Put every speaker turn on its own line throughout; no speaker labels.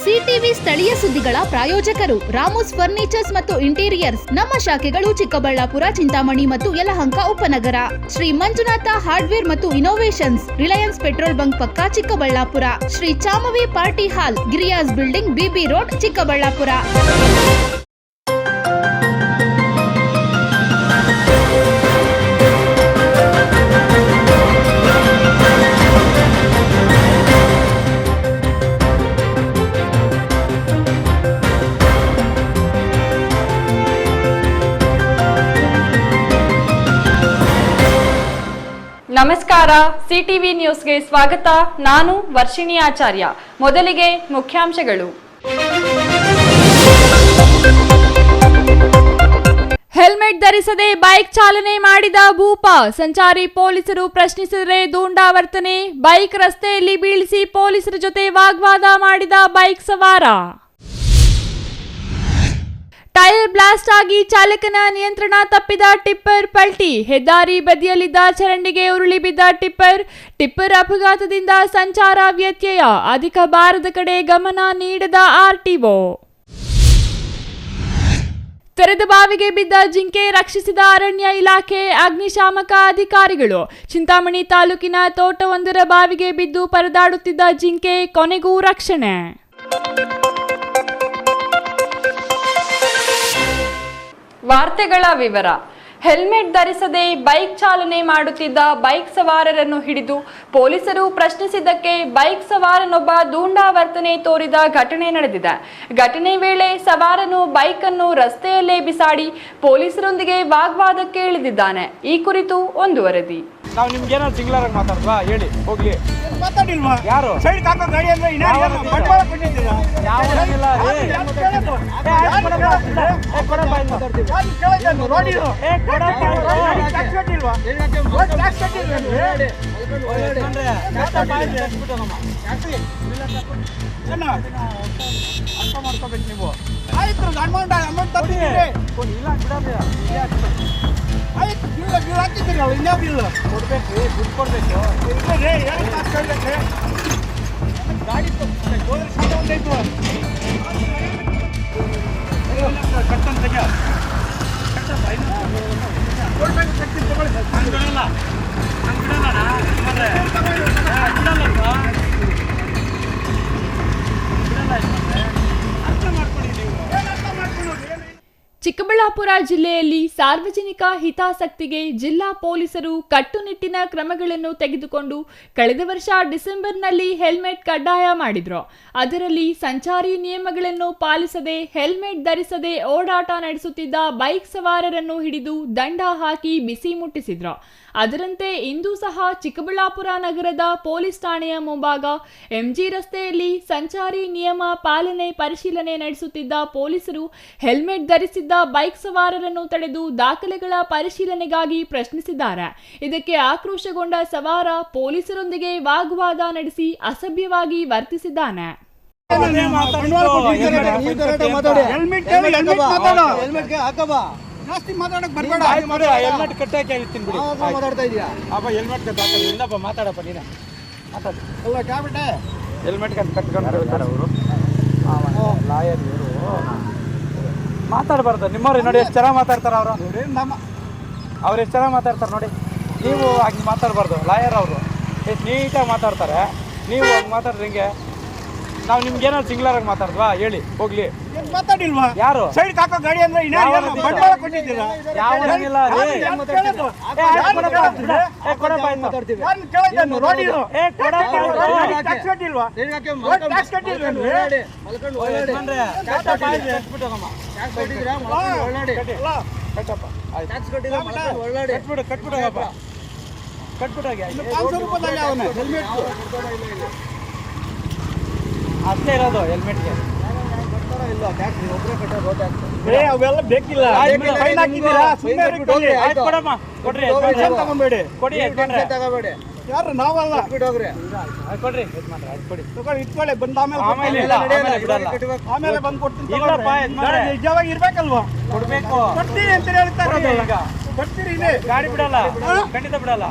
CTV ಸ್ಥಳೀಯ ಸುದ್ದಿಗಳ ಪ್ರಾಯೋಜಕರು ರಾಮೋಸ್ ಫರ್ನಿಚರ್ಸ್ ಮತ್ತು ಇಂಟೀರಿಯರ್ಸ್. ನಮ್ಮ ಶಾಖೆಗಳು ಚಿಕ್ಕಬಳ್ಳಾಪುರ, ಚಿಂತಾಮಣಿ ಮತ್ತು ಯಲಹಂಕ ಉಪನಗರ. ಶ್ರೀ ಮಂಜುನಾಥ ಹಾರ್ಡ್ವೇರ್ ಮತ್ತು ಇನೋವೇಷನ್ಸ್, ರಿಲಯನ್ಸ್ ಪೆಟ್ರೋಲ್ ಬಂಕ್ ಪಕ್ಕ Chikkaballapur. Shri Chamavi party hall, Giriyas building, BB road, Chikkaballapur.
ನಮಸ್ಕಾರ, ಸಿಟಿವಿ ನ್ಯೂಸ್ಗೆ ಸ್ವಾಗತ. ನಾನು ವರ್ಷಿಣಿ ಆಚಾರ್ಯ. ಮೊದಲಿಗೆ ಮುಖ್ಯಾಂಶಗಳು. ಹೆಲ್ಮೆಟ್ ಧರಿಸದೆ ಬೈಕ್ ಚಾಲನೆ ಮಾಡಿದ ಭೂಪ, ಸಂಚಾರಿ ಪೊಲೀಸರು ಪ್ರಶ್ನಿಸಿದರೆ ದೂಂಡಾವರ್ತನೆ. ಬೈಕ್ ರಸ್ತೆಯಲ್ಲಿ ಬೀಳಿಸಿ ಪೊಲೀಸರ ಜೊತೆ ವಾಗ್ವಾದ ಮಾಡಿದ ಬೈಕ್ ಸವಾರ. ಟೈರ್ ಬ್ಲಾಸ್ಟ್ ಆಗಿ ಚಾಲಕನ ನಿಯಂತ್ರಣ ತಪ್ಪಿದ ಟಿಪ್ಪರ್ ಪಲ್ಟಿ, ಹೆದ್ದಾರಿ ಬದಿಯಲ್ಲಿದ್ದ ಚರಂಡಿಗೆ ಉರುಳಿ ಬಿದ್ದ ಟಿಪ್ಪರ್ ಅಪಘಾತದಿಂದ ಸಂಚಾರ ವ್ಯತ್ಯಯ, ಅಧಿಕ ಭಾರದ ಕಡೆ ಗಮನ ನೀಡದ ಆರ್ಟಿಒ. ತೆರೆದ ಬಾವಿಗೆ ಬಿದ್ದ ಜಿಂಕೆ ರಕ್ಷಿಸಿದ ಅರಣ್ಯ ಇಲಾಖೆ, ಅಗ್ನಿಶಾಮಕ ಅಧಿಕಾರಿಗಳು. ಚಿಂತಾಮಣಿ ತಾಲೂಕಿನ ತೋಟವೊಂದರ ಬಾವಿಗೆ ಬಿದ್ದು ಪರದಾಡುತ್ತಿದ್ದ ಜಿಂಕೆ ಕೊನೆಗೂ ರಕ್ಷಣೆ. ವಾರ್ತೆಗಳ ವಿವರ. ಹೆಲ್ಮೆಟ್ ಧರಿಸದೆ ಬೈಕ್ ಚಾಲನೆ ಮಾಡುತ್ತಿದ್ದ ಬೈಕ್ ಸವಾರರನ್ನು ಹಿಡಿದು ಪೊಲೀಸರು ಪ್ರಶ್ನಿಸಿದ್ದಕ್ಕೆ ಬೈಕ್ ಸವಾರನೊಬ್ಬ ದೂಂಡಾವರ್ತನೆ ತೋರಿದ ಘಟನೆ ನಡೆದಿದೆ. ಘಟನೆ ವೇಳೆ ಸವಾರನು ಬೈಕ್ ಅನ್ನು ರಸ್ತೆಯಲ್ಲೇ ಬಿಸಾಡಿ ಪೊಲೀಸರೊಂದಿಗೆ ವಾಗ್ವಾದಕ್ಕೆ ಇಳಿದಿದ್ದಾನೆ. ಈ ಕುರಿತು ಒಂದು ವರದಿ.
ನಾವು ನಿಮ್ಗೆ ಏನಾದ್ರು ಸಿಂಗ್ಲರ್ ಆಗಿ ಮಾತಾಡ್ವಾ ಹೇಳಿ ಹೋಗ್ಲಿ.
ಮಾತಾಡಿಲ್ವಾ?
ಯಾರು
ಸೈಡ್ ಹಾಕೋ ಗಾಡಿ ಅಂದ್ರೆ ಬಂಡವಾಳ ಕೊಟ್ಟಿದ್ದೀರಾ?
ಯಾವನಿಲ್ಲ ಅರ್ಥ ಮಾಡ್ಕೋಬೇಕು ನೀವು.
ಆಯ್ತು, ಅಮೌಂಟ್ ತರ್ತೀನಿ. ಆಯ್ತು, ಬಿಲ್ ಹಾಕಿದ್ದೀರಿ ಅವ್ರು, ಇನ್ನೇ ಬಿಲ್
ಕೊಡ್ಬೇಕು, ದುಡ್ಡು ಕೊಡ್ಬೇಕು.
ಗಾಡಿ ಹೋದ್ರೆ ಸಾಲ ಒಂದಾಯ್ತು. ಕಟ್ಟನ್ ತೆಗೆ ಕೊಡ್ಬೇಕು, ಕಟ್ತೀನಿ ತಗೊಳ್ಳಿ. ಬಿಡಲ್ಲ ಅರ್ಥ ಮಾಡ್ಕೊಳ್ಳಿ ನೀವು. ಅರ್ಥ ಮಾಡ್ಕೊಳ್ಳೋದು
ಚಿಕ್ಕಬಳ್ಳಾಪುರ ಜಿಲ್ಲೆಯಲ್ಲಿ ಸಾರ್ವಜನಿಕ ಹಿತಾಸಕ್ತಿಗೆ ಜಿಲ್ಲಾ ಪೊಲೀಸರು ಕಟ್ಟುನಿಟ್ಟಿನ ಕ್ರಮಗಳನ್ನು ತೆಗೆದುಕೊಂಡು ಕಳೆದ ವರ್ಷ ಡಿಸೆಂಬರ್ನಲ್ಲಿ ಹೆಲ್ಮೆಟ್ ಕಡ್ಡಾಯ ಮಾಡಿದ್ರು. ಅದರಲ್ಲಿ ಸಂಚಾರಿ ನಿಯಮಗಳನ್ನು ಪಾಲಿಸದೆ ಹೆಲ್ಮೆಟ್ ಧರಿಸದೆ ಓಡಾಟ ನಡೆಸುತ್ತಿದ್ದ ಬೈಕ್ ಸವಾರರನ್ನು ಹಿಡಿದು ದಂಡ ಹಾಕಿ ಬಿಸಿ ಮುಟ್ಟಿಸಿದ್ರು. ಅದರಂತೆ ಇಂದು ಸಹ ಚಿಕ್ಕಬಳ್ಳಾಪುರ ನಗರದ ಪೊಲೀಸ್ ಠಾಣೆಯ ಮುಂಭಾಗ ಎಂಜಿ ರಸ್ತೆಯಲ್ಲಿ ಸಂಚಾರಿ ನಿಯಮ ಪಾಲನೆ ಪರಿಶೀಲನೆ ನಡೆಸುತ್ತಿದ್ದ ಪೊಲೀಸರು ಹೆಲ್ಮೆಟ್ ಧರಿಸಿದ್ದ ಬೈಕ್ ಸವಾರರನ್ನು ತಡೆದು ದಾಖಲೆಗಳ ಪರಿಶೀಲನೆಗಾಗಿ ಪ್ರಶ್ನಿಸಿದ್ದಾರೆ. ಇದಕ್ಕೆ ಆಕ್ರೋಶಗೊಂಡ ಸವಾರ ಪೊಲೀಸರೊಂದಿಗೆ ವಾಗ್ವಾದ ನಡೆಸಿ ಅಸಭ್ಯವಾಗಿ ವರ್ತಿಸಿದ್ದಾನೆ.
ಜಾಸ್ತಿ ಮಾತಾಡಕ್ ಬರ್ಬೇಡ.
ಹೆಲ್ಮೆಟ್ ಕಟ್ಟಾಕಿ ಹೇಳ್ತೀನಿ ಬಿಡಿ.
ಮಾತಾಡ್ತಾ ಇದೀಯಾ?
ಅಪ್ಪ ಹೆಲ್ಮೆಟ್ ಕಟ್ಟಾಕ ಮಾತಾಡಪ್ಪ ನೀನೆ ಮಾತಾಡು.
ಅಲ್ಲ ಕ್ಯಾಬಿಟೆ
ಹೆಲ್ಮೆಟ್ ಕಟ್ಕೊಂಡು ಅವರು ಲಾಯರ್ ಇವರು ಮಾತಾಡಬಾರ್ದು. ನಿಮ್ಮವ್ರು ನೋಡಿ ಎಷ್ಟು ಚೆನ್ನಾಗಿ ಮಾತಾಡ್ತಾರೆ ಅವರು. ಅವ್ರು ಎಷ್ಟು ಚೆನ್ನಾಗಿ ಮಾತಾಡ್ತಾರೆ ನೋಡಿ. ನೀವು ಹಾಗೆ ಮಾತಾಡಬಾರ್ದು. ಲಾಯರ್ ಅವರು ಎಷ್ಟು ನೀಟಾಗಿ ಮಾತಾಡ್ತಾರೆ. ನೀವು ಹಂಗೆ ಮಾತಾಡ್ರಿ ಹಿಂಗೆ. ನಾವು ನಿಮ್ಗೆ ಏನಾದ್ರು ಸಿಂಗ್ಲರ್ ಆಗಿ ಮಾತಾಡ್ವಾ ಹೇಳಿ ಹೋಗ್ಲಿ.
ಮಾತಾಡಿಲ್ವಾ?
ಯಾರು
ಸೈಡ್ ಹಾಕೋ ಗಾಡಿ ಅಂದ್ರೆ ಬಂಡವಾಳ ಕೊಟ್ಟಿದ್ದೀರಾ?
ಯಾವನಿಲ್ಲ ಅಷ್ಟೇ ಇರೋದು ಹೆಲ್ಮೆಟ್ಗೆ.
ಅವೆಲ್ಲ ಬೇಕಿಲ್ಲ.
ತಗೊಂಬೇಡಿ ಕೊಡಿ.
ಯಾರು ನಾವಲ್ಲ.
ಕೊಡ್ರಿ
ಇಟ್ಕೊಳ್ಳಿ ಬಂದ ಆಮೇಲೆ ಬಂದು ಕೊಡ್ತೀನಿ. ನಿಜವಾಗಿ ಇರ್ಬೇಕಲ್ವಾ?
ಕೊಡ್ಬೇಕು.
ಕೊಡ್ತೀರಿ ಅಂತ ಹೇಳ್ತಾರೆ. ಕೊಡ್ತೀರಿ,
ಗಾಡಿ ಬಿಡಲ್ಲ, ಖಂಡಿತ ಬಿಡಲ್ಲ.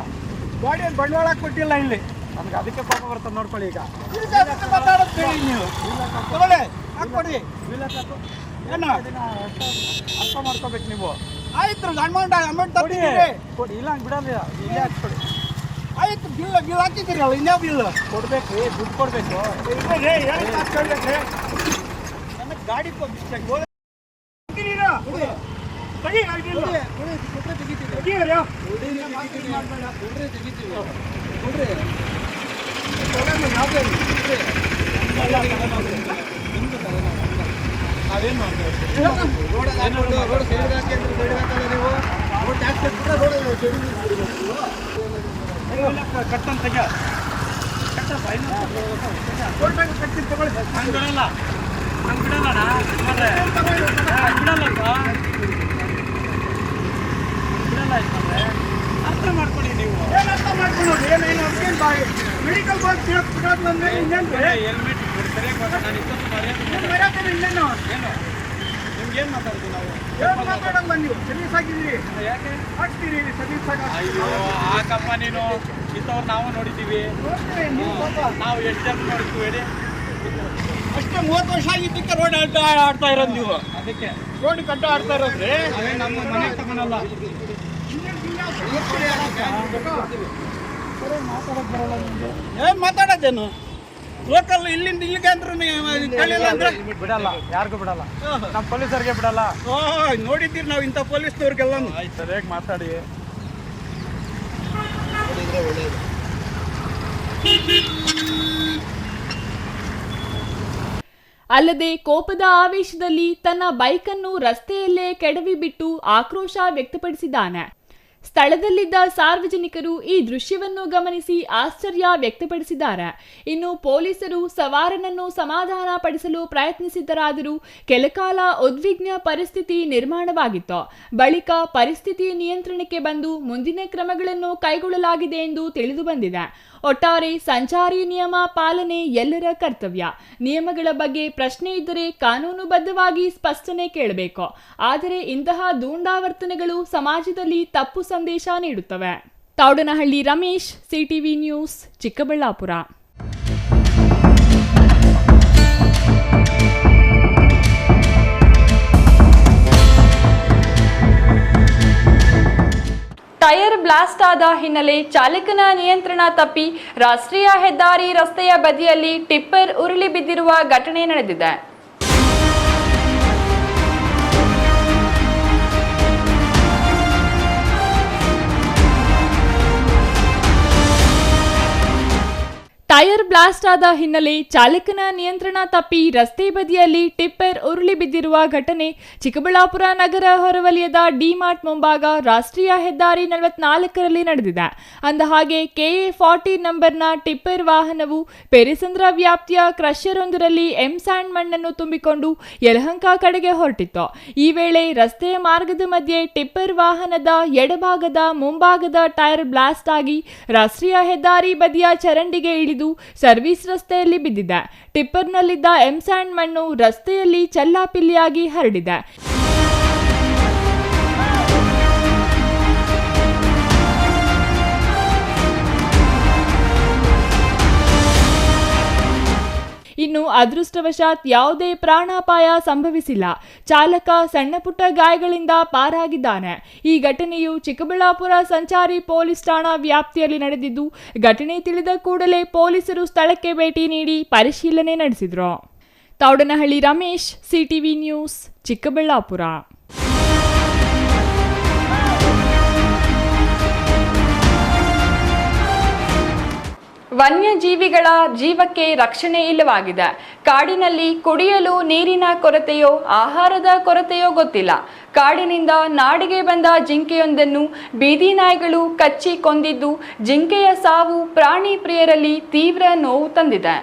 ಗಾಡಿ ಬಂಡವಾಳ ಕೊಟ್ಟಿಲ್ಲ ಇಲ್ಲಿ.
ನಮ್ಗೆ ಅದಕ್ಕೆ ಪಾಪ ಬರ್ತದೆ ನೋಡ್ಕೊಳ್ಳಿ. ಈಗ
ಮಾತಾಡೋದು ನೀವು ತಗೊಳ್ಳಿ. ಕೊಡಿ ಏನು
ಅರ್ಥ ಮಾಡ್ಕೋಬೇಕು ನೀವು.
ಆಯ್ತು ಅಮೌಂಟ್
ಕೊಡಿ
ತರ್ತೀರಿ
ಕೊಡಿ, ಇಲ್ಲ ಹಂಗೆ ಬಿಡಲ್ಲ, ಇಲ್ಲೇ ಹಾಕ್ಸ್ಕೊಡಿ.
ಆಯ್ತು ಬಿಲ್ ಹಾಕಿದ್ದೀರಲ್ಲ ಇನ್ಯಾವ ಬಿಲ್
ಕೊಡ್ಬೇಕು ರೀ, ದುಡ್ಡು ಕೊಡಬೇಕು.
ನನಗೆ ಗಾಡಿ
ನಾವೇನು ಕಟ್ಟನ್ ತೆಗ
ಕಟ್ತೀನಿ ತಗೊಳ್ಳಿ.
ಹಂಗೆ ಬಿಡಲ್ಲ, ಹಂಗೆ ಬಿಡಲ್ಲ ಅರ್ಥ ಮಾಡ್ಕೊಳ್ಳಿ ನೀವು.
ಏನು ಅರ್ಥ ಮಾಡ್ಕೊಳ್ಳೋದು ಏನೇನು ಮೆಡಿಕಲ್ ಬೋರ್ಡ್ ಬಿಡೋದಂದ್ರೆ ಇನ್ನೇನು
ಹೆಲ್ಮೆಟ್ ಸರಿಯಾಗಿ ನಾನು ಇಷ್ಟೊತ್ತು
ಮರ್ಯಾದೆ ಇನ್ನೇನು
ಏನು ನಿಮ್ಗೆ ಏನು ಮಾತಾಡ್ತೀವಿ ನಾವು?
ಏನು ಮಾತಾಡಲ್ಲ ನೀವು ಸರ್ವಿಸ್ ಆಗಿದ್ದೀರಿ
ಯಾಕೆ
ಹಾಕ್ತೀರಿ ಸರ್ವಿಸ್ ಆಗಿ
ಅಯ್ಯೋ ಹಾಕಮ್ಮ, ನೀನು ಇಂಥವ್ರು ನಾವು ನೋಡಿದ್ದೀವಿ. ನಾವು ಎಷ್ಟು ಜನ ನೋಡಿದ್ವಿ ಹೇಳಿ.
ಅಷ್ಟೇ 30 ವರ್ಷ ಆಗಿದ್ದಕ್ಕೆ ರೋಡ್ ಆಡ್ತಾ ಇರೋದು ನೀವು.
ಅದಕ್ಕೆ
ರೋಡ್ ಕಟ್ಟ ಆಡ್ತಾ ಇರೋದ್ರಿ
ನಾವೇ ನಮ್ಮ ಮನೆಗೆ ತಗೊಳಲ್ಲ.
ಏನು ಮಾತಾಡೋದೇನು ಲೋಕಲ್ ಇಲ್ಲಿಂದ ಇಲ್ಲಿಗೆ ಅಂದ್ರೆ ಕಳಿಲ್ಲ ಅಂದ್ರೆ
ಬಿಡಲ್ಲ, ಯಾರಿಗೂ ಬಿಡಲ್ಲ, ನಮ್ಮ ಪೊಲೀಸರಿಗೆ ಬಿಡಲ್ಲ.
ನೋಡಿದ್ದೀರಿ ನಾವು ಇಂಥ ಪೊಲೀಸ್ನವ್ರಿಗೆಲ್ಲ
ಆಯ್ತು, ಸರಿಯಾಗಿ ಮಾತಾಡಿ.
ಅಲ್ಲದೆ ಕೋಪದ ಆವೇಶದಲ್ಲಿ ತನ್ನ ಬೈಕನ್ನು ರಸ್ತೆಯಲ್ಲೇ ಕೆಡವಿ ಬಿಟ್ಟು ಆಕ್ರೋಶ ವ್ಯಕ್ತಪಡಿಸಿದ್ದಾನೆ. ಸ್ಥಳದಲ್ಲಿದ್ದ ಸಾರ್ವಜನಿಕರು ಈ ದೃಶ್ಯವನ್ನು ಗಮನಿಸಿ ಆಶ್ಚರ್ಯ ವ್ಯಕ್ತಪಡಿಸಿದ್ದಾರೆ. ಇನ್ನು ಪೊಲೀಸರು ಸವಾರನನ್ನು ಸಮಾಧಾನ ಪಡಿಸಲು ಪ್ರಯತ್ನಿಸಿದರಾದರೂ ಕೆಲಕಾಲ ಉದ್ವಿಗ್ನ ಪರಿಸ್ಥಿತಿ ನಿರ್ಮಾಣವಾಗಿತ್ತು. ಬಳಿಕ ಪರಿಸ್ಥಿತಿ ನಿಯಂತ್ರಣಕ್ಕೆ ಬಂದು ಮುಂದಿನ ಕ್ರಮಗಳನ್ನು ಕೈಗೊಳ್ಳಲಾಗಿದೆ ಎಂದು ತಿಳಿದು ಬಂದಿದೆ. ಒಟ್ಟಾರೆ ಸಂಚಾರಿ ನಿಯಮ ಪಾಲನೆ ಎಲ್ಲರ ಕರ್ತವ್ಯ. ನಿಯಮಗಳ ಬಗ್ಗೆ ಪ್ರಶ್ನೆ ಇದ್ದರೆ ಕಾನೂನುಬದ್ಧವಾಗಿ ಸ್ಪಷ್ಟನೆ ಕೇಳಬೇಕು. ಆದರೆ ಇಂತಹ ದೂಂಡಾವರ್ತನೆಗಳು ಸಮಾಜದಲ್ಲಿ ತಪ್ಪು ಸಂದೇಶ ನೀಡುತ್ತವೆ. Toudanahalli Ramesh, CTV news, Chikkaballapur. Tyre blast ಆದ ಹಿನ್ನೆಲೆ ಚಾಲಕನ ನಿಯಂತ್ರಣ ತಪ್ಪಿ ರಾಷ್ಟ್ರೀಯ ಹೆದ್ದಾರಿ ರಸ್ತೆಯ ಬದಿಯಲ್ಲಿ ಟಿಪ್ಪರ್ ಉರುಳಿ ಬಿದ್ದಿರುವ ಘಟನೆ ನಡೆದಿದೆ. ಟೈರ್ ಬ್ಲಾಸ್ಟ್ ಆದ ಹಿನ್ನೆಲೆ ಚಾಲಕನ ನಿಯಂತ್ರಣ ತಪ್ಪಿ ರಸ್ತೆ ಬದಿಯಲ್ಲಿ ಟಿಪ್ಪರ್ ಉರುಳಿ ಬಿದ್ದಿರುವ ಘಟನೆ ಚಿಕ್ಕಬಳ್ಳಾಪುರ ನಗರ ಹೊರವಲಯದ ಡಿಮಾರ್ಟ್ ಮುಂಭಾಗ ರಾಷ್ಟ್ರೀಯ ಹೆದ್ದಾರಿ 44ರಲ್ಲಿ ನಡೆದಿದೆ. ಅಂದಹಾಗೆ ಕೆಎ 40 ನಂಬರ್ನ ಟಿಪ್ಪರ್ ವಾಹನವು ಪೆರಿಸಂದ್ರ ವ್ಯಾಪ್ತಿಯ ಕ್ರಷರ್ವೊಂದರಲ್ಲಿ ಎಂಸ್ಯಾಂಡ್ ಮಣ್ಣನ್ನು ತುಂಬಿಕೊಂಡು ಯಲಹಂಕ ಕಡೆಗೆ ಹೊರಟಿತ್ತು. ಈ ವೇಳೆ ರಸ್ತೆಯ ಮಾರ್ಗದ ಮಧ್ಯೆ ಟಿಪ್ಪರ್ ವಾಹನದ ಎಡಭಾಗದ ಮುಂಭಾಗದ ಟೈರ್ ಬ್ಲಾಸ್ಟ್ ಆಗಿ ರಾಷ್ಟ್ರೀಯ ಹೆದ್ದಾರಿ ಬದಿಯ ಚರಂಡಿಗೆ ಇಳಿದು ಸರ್ವಿಸ್ ರಸ್ತೆಯಲ್ಲಿ ಬಿದ್ದಿದೆ. ಟಿಪ್ಪರ್ನಲ್ಲಿದ್ದ ಎಂಸ್ಯಾಂಡ್ ಮಣ್ಣು ರಸ್ತೆಯಲ್ಲಿ ಚೆಲ್ಲಾಪಿಲ್ಲಿಯಾಗಿ ಹರಡಿದೆ. ಇನ್ನು ಅದೃಷ್ಟವಶಾತ್ ಯಾವುದೇ ಪ್ರಾಣಾಪಾಯ ಸಂಭವಿಸಿಲ್ಲ. ಚಾಲಕ ಸಣ್ಣಪುಟ್ಟ ಗಾಯಗಳಿಂದ ಪಾರಾಗಿದ್ದಾನೆ. ಈ ಘಟನೆಯು ಚಿಕ್ಕಬಳ್ಳಾಪುರ ಸಂಚಾರಿ ಪೊಲೀಸ್ ಠಾಣಾ ವ್ಯಾಪ್ತಿಯಲ್ಲಿ ನಡೆದಿದ್ದು, ಘಟನೆ ತಿಳಿದ ಕೂಡಲೇ ಪೊಲೀಸರು ಸ್ಥಳಕ್ಕೆ ಭೇಟಿ ನೀಡಿ ಪರಿಶೀಲನೆ ನಡೆಸಿದರು. Thoudanahalli Ramesh, CTV news, Chikkaballapur. ವನ್ಯಜೀವಿಗಳ ಜೀವಕ್ಕೆ ರಕ್ಷಣೆ ಇಲ್ಲವಾಗಿದೆ. ಕಾಡಿನಲ್ಲಿ ಕುಡಿಯಲು ನೀರಿನ ಕೊರತೆಯೋ ಆಹಾರದ ಕೊರತೆಯೋ ಗೊತ್ತಿಲ್ಲ. ಕಾಡಿನಿಂದ ನಾಡಿಗೆ ಬಂದ ಜಿಂಕೆಯೊಂದನ್ನು ಬೀದಿ ನಾಯಿಗಳು ಕಚ್ಚಿ ಕೊಂದಿದ್ದು, ಜಿಂಕೆಯ ಸಾವು ಪ್ರಾಣಿ ಪ್ರಿಯರಲ್ಲಿ ತೀವ್ರ ನೋವು ತಂದಿದೆ.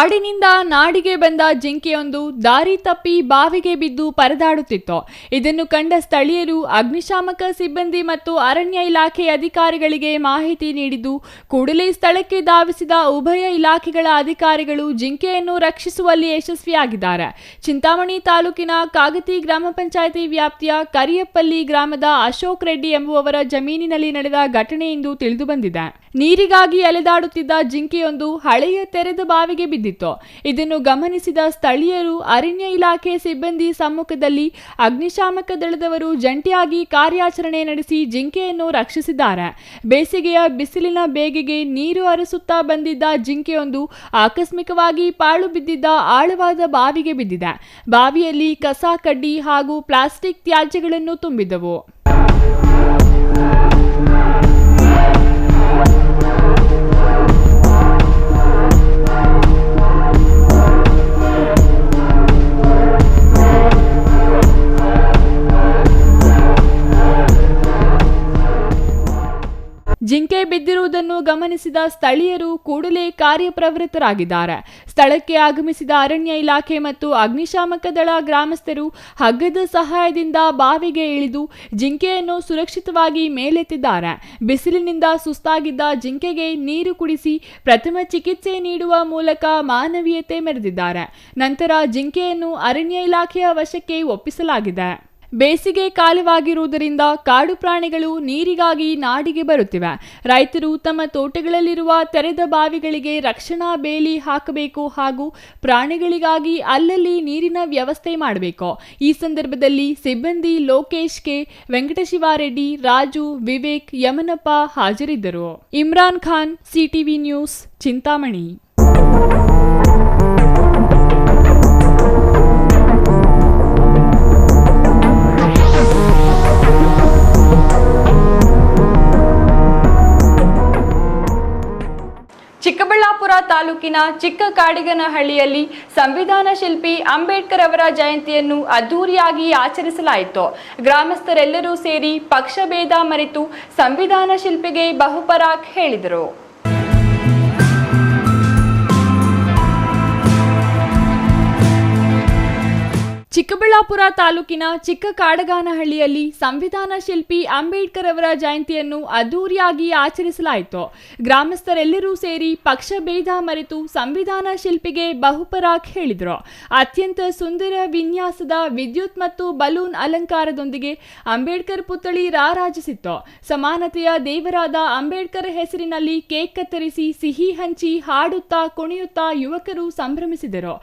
ಕಾಡಿನಿಂದ ನಾಡಿಗೆ ಬಂದ ಜಿಂಕೆಯೊಂದು ದಾರಿ ತಪ್ಪಿ ಬಾವಿಗೆ ಬಿದ್ದು ಪರದಾಡುತ್ತಿತ್ತು. ಇದನ್ನು ಕಂಡ ಸ್ಥಳೀಯರು ಅಗ್ನಿಶಾಮಕ ಸಿಬ್ಬಂದಿ ಮತ್ತು ಅರಣ್ಯ ಇಲಾಖೆ ಅಧಿಕಾರಿಗಳಿಗೆ ಮಾಹಿತಿ ನೀಡಿದ್ದು ಕೂಡಲೇ ಸ್ಥಳಕ್ಕೆ ಧಾವಿಸಿದ ಉಭಯ ಇಲಾಖೆಗಳ ಅಧಿಕಾರಿಗಳು ಜಿಂಕೆಯನ್ನು ರಕ್ಷಿಸುವಲ್ಲಿ ಯಶಸ್ವಿಯಾಗಿದ್ದಾರೆ. ಚಿಂತಾಮಣಿ ತಾಲೂಕಿನ ಕಾಗತಿ ಗ್ರಾಮ ಪಂಚಾಯಿತಿ ವ್ಯಾಪ್ತಿಯ ಕರಿಯಪ್ಪಲ್ಲಿ ಗ್ರಾಮದ ಅಶೋಕ್ ರೆಡ್ಡಿ ಎಂಬುವವರ ಜಮೀನಿನಲ್ಲಿ ನಡೆದ ಘಟನೆ ಎಂದು ತಿಳಿದು ಬಂದಿದೆ. ನೀರಿಗಾಗಿ ಅಲೆದಾಡುತ್ತಿದ್ದ ಜಿಂಕೆಯೊಂದು ಹಳೆಯ ತೆರೆದ ಬಾವಿಗೆ ಬಿದ್ದಿತ್ತು. ಇದನ್ನು ಗಮನಿಸಿದ ಸ್ಥಳೀಯರು ಅರಣ್ಯ ಇಲಾಖೆ ಸಿಬ್ಬಂದಿ ಸಮ್ಮುಖದಲ್ಲಿ ಅಗ್ನಿಶಾಮಕ ದಳದವರು ಜಂಟಿಯಾಗಿ ಕಾರ್ಯಾಚರಣೆ ನಡೆಸಿ ಜಿಂಕೆಯನ್ನು ರಕ್ಷಿಸಿದ್ದಾರೆ. ಬೇಸಿಗೆಯ ಬಿಸಿಲಿನ ಬೇಗೆಗೆ ನೀರು ಹರಿಸುತ್ತಾ ಬಂದಿದ್ದ ಜಿಂಕೆಯೊಂದು ಆಕಸ್ಮಿಕವಾಗಿ ಪಾಳು ಬಿದ್ದಿದ್ದ ಆಳವಾದ ಬಾವಿಗೆ ಬಿದ್ದಿದೆ. ಬಾವಿಯಲ್ಲಿ ಕಸ ಕಡ್ಡಿ ಹಾಗೂ ಪ್ಲಾಸ್ಟಿಕ್ ತ್ಯಾಜ್ಯಗಳನ್ನು ತುಂಬಿದ್ದವು. ಜಿಂಕೆ ಬಿದ್ದಿರುವುದನ್ನು ಗಮನಿಸಿದ ಸ್ಥಳೀಯರು ಕೂಡಲೇ ಕಾರ್ಯಪ್ರವೃತ್ತರಾಗಿದ್ದಾರೆ. ಸ್ಥಳಕ್ಕೆ ಆಗಮಿಸಿದ ಅರಣ್ಯ ಇಲಾಖೆ ಮತ್ತು ಅಗ್ನಿಶಾಮಕ ದಳ ಗ್ರಾಮಸ್ಥರು ಹಗ್ಗದ ಸಹಾಯದಿಂದ ಬಾವಿಗೆ ಇಳಿದು ಜಿಂಕೆಯನ್ನು ಸುರಕ್ಷಿತವಾಗಿ ಮೇಲೆತ್ತಿದ್ದಾರೆ. ಬಿಸಿಲಿನಿಂದ ಸುಸ್ತಾಗಿದ್ದ ಜಿಂಕೆಗೆ ನೀರು ಕುಡಿಸಿ ಪ್ರಥಮ ಚಿಕಿತ್ಸೆ ನೀಡುವ ಮೂಲಕ ಮಾನವೀಯತೆ ಮೆರೆದಿದ್ದಾರೆ. ನಂತರ ಜಿಂಕೆಯನ್ನು ಅರಣ್ಯ ಇಲಾಖೆಯ ವಶಕ್ಕೆ ಒಪ್ಪಿಸಲಾಗಿದೆ. ಬೇಸಿಗೆ ಕಾಲವಾಗಿರುವುದರಿಂದ ಕಾಡು ಪ್ರಾಣಿಗಳು ನೀರಿಗಾಗಿ ನಾಡಿಗೆ ಬರುತ್ತಿವೆ. ರೈತರು ತಮ್ಮ ತೋಟಗಳಲ್ಲಿರುವ ತೆರೆದ ಬಾವಿಗಳಿಗೆ ರಕ್ಷಣಾ ಬೇಲಿ ಹಾಕಬೇಕು ಹಾಗೂ ಪ್ರಾಣಿಗಳಿಗಾಗಿ ಅಲ್ಲಲ್ಲಿ ನೀರಿನ ವ್ಯವಸ್ಥೆ ಮಾಡಬೇಕು. ಈ ಸಂದರ್ಭದಲ್ಲಿ ಸಿಬ್ಬಂದಿ ಲೋಕೇಶ್ ಕೆ, ವೆಂಕಟಶಿವಾರೆಡ್ಡಿ, ರಾಜು, ವಿವೇಕ್, ಯಮನಪ್ಪ ಹಾಜರಿದ್ದರು. Imran Khan, CTV news, Chintamani. ಚಿಕ್ಕಬಳ್ಳಾಪುರ ತಾಲೂಕಿನ ಚಿಕ್ಕ ಕಾಡಿಗನಹಳ್ಳಿಯಲ್ಲಿ ಸಂವಿಧಾನ ಶಿಲ್ಪಿ ಅಂಬೇಡ್ಕರ್ ಅವರ ಜಯಂತಿಯನ್ನು ಅದ್ದೂರಿಯಾಗಿ ಆಚರಿಸಲಾಯಿತು. ಗ್ರಾಮಸ್ಥರೆಲ್ಲರೂ ಸೇರಿ ಪಕ್ಷಭೇದ ಮರೆತು ಸಂವಿಧಾನ ಶಿಲ್ಪಿಗೆ ಬಹುಪರಾಕ್ ಹೇಳಿದರು. ಚಿಕ್ಕಬಳ್ಳಾಪುರ ತಾಲೂಕಿನ ಚಿಕ್ಕ ಕಾಡಗಾನಹಳ್ಳಿಯಲ್ಲಿ ಸಂವಿಧಾನ ಶಿಲ್ಪಿ ಅಂಬೇಡ್ಕರ್ ಅವರ ಜಯಂತಿಯನ್ನು ಅದ್ದೂರಿಯಾಗಿ ಆಚರಿಸಲಾಯಿತು. ಗ್ರಾಮಸ್ಥರೆಲ್ಲರೂ ಸೇರಿ ಪಕ್ಷ ಭೇದ ಮರೆತು ಸಂವಿಧಾನ ಶಿಲ್ಪಿಗೆ ಬಹುಪರಾಕ್ ಹೇಳಿದರು. ಅತ್ಯಂತ ಸುಂದರ ವಿನ್ಯಾಸದ ವಿದ್ಯುತ್ ಮತ್ತು ಬಲೂನ್ ಅಲಂಕಾರದೊಂದಿಗೆ ಅಂಬೇಡ್ಕರ್ ಪುತ್ಥಳಿ ರಾರಾಜಿಸಿತ್ತು. ಸಮಾನತೆಯ ದೇವರಾದ ಅಂಬೇಡ್ಕರ್ ಹೆಸರಿನಲ್ಲಿ ಕೇಕ್ ಕತ್ತರಿಸಿ ಸಿಹಿ ಹಂಚಿ ಹಾಡುತ್ತಾ ಕುಣಿಯುತ್ತಾ ಯುವಕರು ಸಂಭ್ರಮಿಸಿದರು.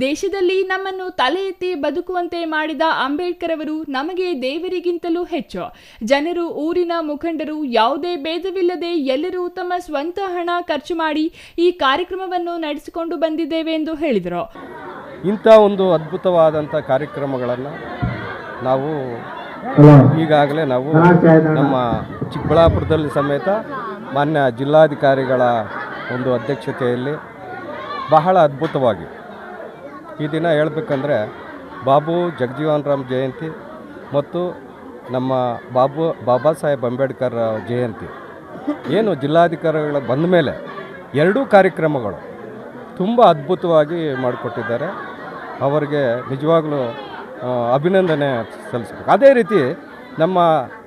ದೇಶದಲ್ಲಿ ನಮ್ಮನ್ನು ತಲೆ ಎತ್ತಿ ಬದುಕುವಂತೆ ಮಾಡಿದ ಅಂಬೇಡ್ಕರ್ ಅವರು ನಮಗೆ ದೇವರಿಗಿಂತಲೂ ಹೆಚ್ಚು. ಜನರು, ಊರಿನ ಮುಖಂಡರು ಯಾವುದೇ ಭೇದವಿಲ್ಲದೆ ಎಲ್ಲರೂ ತಮ್ಮ ಸ್ವಂತ ಹಣ ಖರ್ಚು ಮಾಡಿ ಈ ಕಾರ್ಯಕ್ರಮವನ್ನು ನಡೆಸಿಕೊಂಡು ಬಂದಿದ್ದೇವೆ ಎಂದು ಹೇಳಿದರು.
ಇಂಥ ಒಂದು ಅದ್ಭುತವಾದಂಥ ಕಾರ್ಯಕ್ರಮಗಳನ್ನು ನಾವು ಈಗಾಗಲೇ ನಮ್ಮ ಚಿಕ್ಕಬಳ್ಳಾಪುರದಲ್ಲಿ ಸಮೇತ ಮಾನ್ಯ ಜಿಲ್ಲಾಧಿಕಾರಿಗಳ ಒಂದು ಅಧ್ಯಕ್ಷತೆಯಲ್ಲಿ ಬಹಳ ಅದ್ಭುತವಾಗಿ ಈ ದಿನ ಹೇಳಬೇಕಂದ್ರೆ ಬಾಬು ಜಗಜೀವನ್ ರಾಮ್ ಜಯಂತಿ ಮತ್ತು ನಮ್ಮ ಬಾಬಾ ಸಾಹೇಬ್ ಅಂಬೇಡ್ಕರ್ ಜಯಂತಿ ಏನು ಜಿಲ್ಲಾಧಿಕಾರಿಗಳ ಬಂದ ಮೇಲೆ ಎರಡೂ ಕಾರ್ಯಕ್ರಮಗಳು ತುಂಬ ಅದ್ಭುತವಾಗಿ ಮಾಡಿಕೊಟ್ಟಿದ್ದಾರೆ. ಅವರಿಗೆ ನಿಜವಾಗ್ಲೂ ಅಭಿನಂದನೆ ಸಲ್ಲಿಸಬೇಕು. ಅದೇ ರೀತಿ ನಮ್ಮ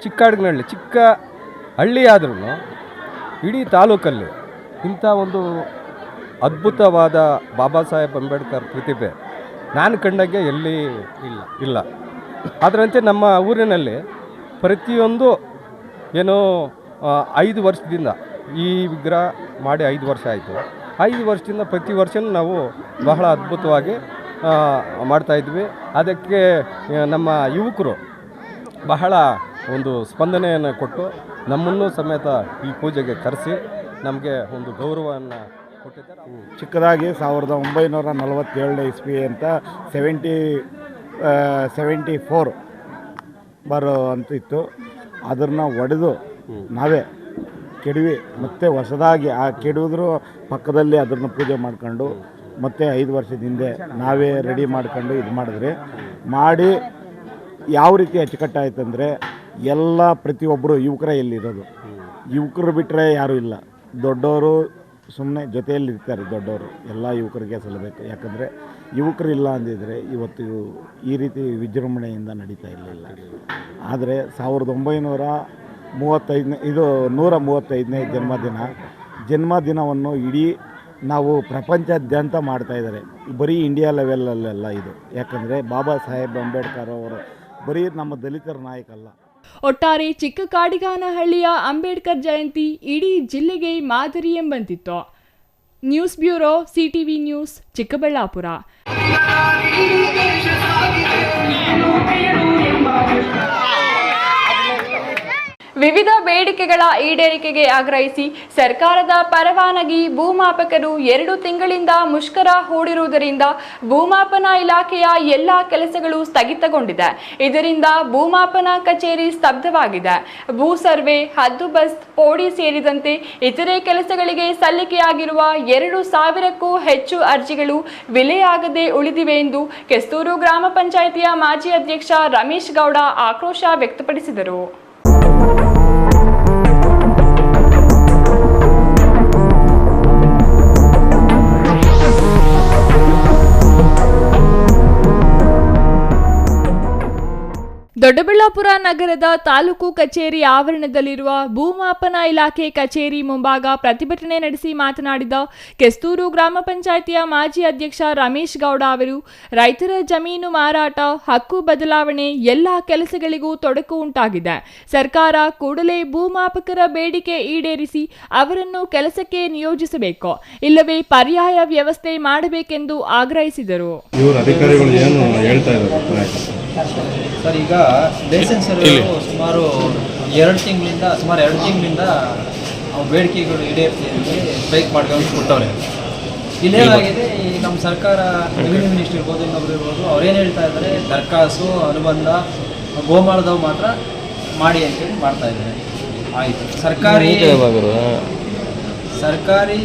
ಚಿಕ್ಕಾಡಿನಹಳ್ಳಿ ಚಿಕ್ಕ ಹಳ್ಳಿ ಆದ್ರೂ ಇಡೀ ತಾಲೂಕಲ್ಲಿ ಇಂಥ ಒಂದು ಅದ್ಭುತವಾದ ಬಾಬಾ ಸಾಹೇಬ್ ಅಂಬೇಡ್ಕರ್ ಪ್ರತಿಭೆ ನಾನು ಕಂಡಂಗೆ ಎಲ್ಲಿ ಇಲ್ಲ. ಅದರಂತೆ ನಮ್ಮ ಊರಿನಲ್ಲಿ ಪ್ರತಿಯೊಂದು ಏನೋ 5 ವರ್ಷದಿಂದ ಈ ವಿಗ್ರಹ ಮಾಡಿ 5 ವರ್ಷ ಆಯಿತು. 5 ವರ್ಷದಿಂದ ಪ್ರತಿ ವರ್ಷವೂ ನಾವು ಬಹಳ ಅದ್ಭುತವಾಗಿ ಮಾಡ್ತಾಯಿದ್ವಿ. ಅದಕ್ಕೆ ನಮ್ಮ ಯುವಕರು ಬಹಳ ಒಂದು ಸ್ಪಂದನೆಯನ್ನು ಕೊಟ್ಟು ನಮ್ಮನ್ನು ಸಮೇತ ಈ ಪೂಜೆಗೆ ಕರೆಸಿ ನಮಗೆ ಒಂದು ಗೌರವವನ್ನು ಕೊಟ್ಟಿದ್ದಾರೆ.
ಚಿಕ್ಕದಾಗಿ 1947 ಇಸ್ವಿ ಅಂತ 74 ಬರೋ ಅಂತಿತ್ತು. ಅದನ್ನು ಒಡೆದು ನಾವೇ ಕೆಡವಿ ಮತ್ತೆ ಹೊಸದಾಗಿ ಆ ಕೆಡುವುದ್ರ ಪಕ್ಕದಲ್ಲಿ ಅದನ್ನು ಪೂಜೆ ಮಾಡ್ಕೊಂಡು ಮತ್ತೆ 5 ವರ್ಷದ ಹಿಂದೆ ನಾವೇ ರೆಡಿ ಮಾಡ್ಕೊಂಡು ಇದು ಮಾಡಿ ಯಾವ ರೀತಿ ಅಚ್ಚುಕಟ್ಟಾಯ್ತಂದರೆ ಎಲ್ಲ ಪ್ರತಿಯೊಬ್ಬರು ಯುವಕರೇ ಎಲ್ಲಿರೋದು. ಯುವಕರು ಬಿಟ್ಟರೆ ಯಾರೂ ಇಲ್ಲ. ದೊಡ್ಡವರು ಸುಮ್ಮನೆ ಜೊತೆಯಲ್ಲಿ ಇರ್ತಾರೆ ದೊಡ್ಡವರು, ಎಲ್ಲ ಯುವಕರಿಗೆ ಸಲ್ಲಬೇಕು. ಯಾಕಂದರೆ ಯುವಕರಿಲ್ಲ ಅಂದಿದ್ರೆ ಇವತ್ತು ಈ ರೀತಿ ವಿಜೃಂಭಣೆಯಿಂದ ನಡೀತಾ ಇರಲಿಲ್ಲ. ಆದರೆ 135ನೇ ಜನ್ಮದಿನವನ್ನು ಇಡೀ ನಾವು ಪ್ರಪಂಚಾದ್ಯಂತ ಮಾಡ್ತಾಯಿದ್ದಾರೆ. ಬರೀ ಇಂಡಿಯಾ ಲೆವೆಲಲ್ಲೆಲ್ಲ ಇದು. ಯಾಕಂದರೆ ಬಾಬಾ ಸಾಹೇಬ್ ಅಂಬೇಡ್ಕರ್ ಅವರು ಬರೀ ನಮ್ಮ ದಲಿತರ ನಾಯಕ ಅಲ್ಲ.
ಒಟ್ಟಾರೆ ಚಿಕ್ಕಕಾಡಿಗಾನಹಳ್ಳಿಯ ಅಂಬೇಡ್ಕರ್ ಜಯಂತಿ ಇಡೀ ಜಿಲ್ಲೆಗೆ ಮಾದರಿ ಎಂಬಂತಿತ್ತು. News bureau, CTV news, Chikkaballapur. ವಿವಿಧ ಬೇಡಿಕೆಗಳ ಈಡೇರಿಕೆಗೆ ಆಗ್ರಹಿಸಿ ಸರ್ಕಾರದ ಪರವಾನಗಿ ಭೂಮಾಪಕರು 2 ತಿಂಗಳಿಂದ ಮುಷ್ಕರ ಹೂಡಿರುವುದರಿಂದ ಭೂಮಾಪನ ಇಲಾಖೆಯ ಎಲ್ಲಾ ಕೆಲಸಗಳು ಸ್ಥಗಿತಗೊಂಡಿದೆ. ಇದರಿಂದ ಭೂಮಾಪನ ಕಚೇರಿ ಸ್ತಬ್ಧವಾಗಿದೆ. ಭೂ ಸರ್ವೆ, ಹದ್ದುಬಸ್ತ್, ಪೋಡಿ ಸೇರಿದಂತೆ ಇತರೆ ಕೆಲಸಗಳಿಗೆ ಸಲ್ಲಿಕೆಯಾಗಿರುವ 2,000ಕ್ಕೂ ಹೆಚ್ಚು ಅರ್ಜಿಗಳು ವಿಲೆಯಾಗದೆ ಉಳಿದಿವೆ ಎಂದು ಕೆಸ್ತೂರು ಗ್ರಾಮ ಪಂಚಾಯಿತಿಯ ಮಾಜಿ ಅಧ್ಯಕ್ಷ ರಮೇಶ್ ಗೌಡ ಆಕ್ರೋಶ ವ್ಯಕ್ತಪಡಿಸಿದರು. ದೊಡ್ಡಬಳ್ಳಾಪುರ ನಗರದ ತಾಲೂಕು ಕಚೇರಿ ಆವರಣದಲ್ಲಿರುವ ಭೂಮಾಪನ ಇಲಾಖೆ ಕಚೇರಿ ಮುಂಭಾಗ ಪ್ರತಿಭಟನೆ ನಡೆಸಿ ಮಾತನಾಡಿದ ಕೆಸ್ತೂರು ಗ್ರಾಮ ಪಂಚಾಯಿತಿಯ ಮಾಜಿ ಅಧ್ಯಕ್ಷ ರಮೇಶ್ ಗೌಡ ಅವರು, ರೈತರ ಜಮೀನು ಮಾರಾಟ, ಹಕ್ಕು ಬದಲಾವಣೆ ಎಲ್ಲ ಕೆಲಸಗಳಿಗೂ ತೊಡಕು ಉಂಟಾಗಿದೆ. ಸರ್ಕಾರ ಕೂಡಲೇ ಭೂಮಾಪಕರ ಬೇಡಿಕೆ ಈಡೇರಿಸಿ ಅವರನ್ನು ಕೆಲಸಕ್ಕೆ ನಿಯೋಜಿಸಬೇಕು, ಇಲ್ಲವೇ ಪರ್ಯಾಯ ವ್ಯವಸ್ಥೆ ಮಾಡಬೇಕೆಂದು ಆಗ್ರಹಿಸಿದರು.
ಸರ್, ಈಗ ಲೈಸೆನ್ಸ್ ಸುಮಾರು 2 ತಿಂಗಳಿಂದ ಬೇಡಿಕೆಗಳು ಈಡೇರಿಸಿ ಸ್ಟ್ರೈಕ್ ಮಾಡ್ಕೊಂಡು ಕೊಟ್ಟವ್ರೆ. ಇಲ್ಲೇನಾಗಿದೆ, ಈ ನಮ್ಮ ಸರ್ಕಾರ ರೆವಿನ್ಯೂ ಮಿನಿಸ್ಟರ್ ಇರ್ಬೋದು, ಇನ್ನೊಬ್ರು ಇರ್ಬೋದು, ಅವ್ರೇನು ಹೇಳ್ತಾ ಇದ್ದಾರೆ, ದರ್ಖಾಸು, ಅನುಬಂಧ, ಗೋಮಾಳದವು ಮಾತ್ರ ಮಾಡಿ ಅಂತೇಳಿ ಮಾಡ್ತಾ ಇದ್ದಾರೆ. ಆಯಿತು, ಸರ್ಕಾರಿ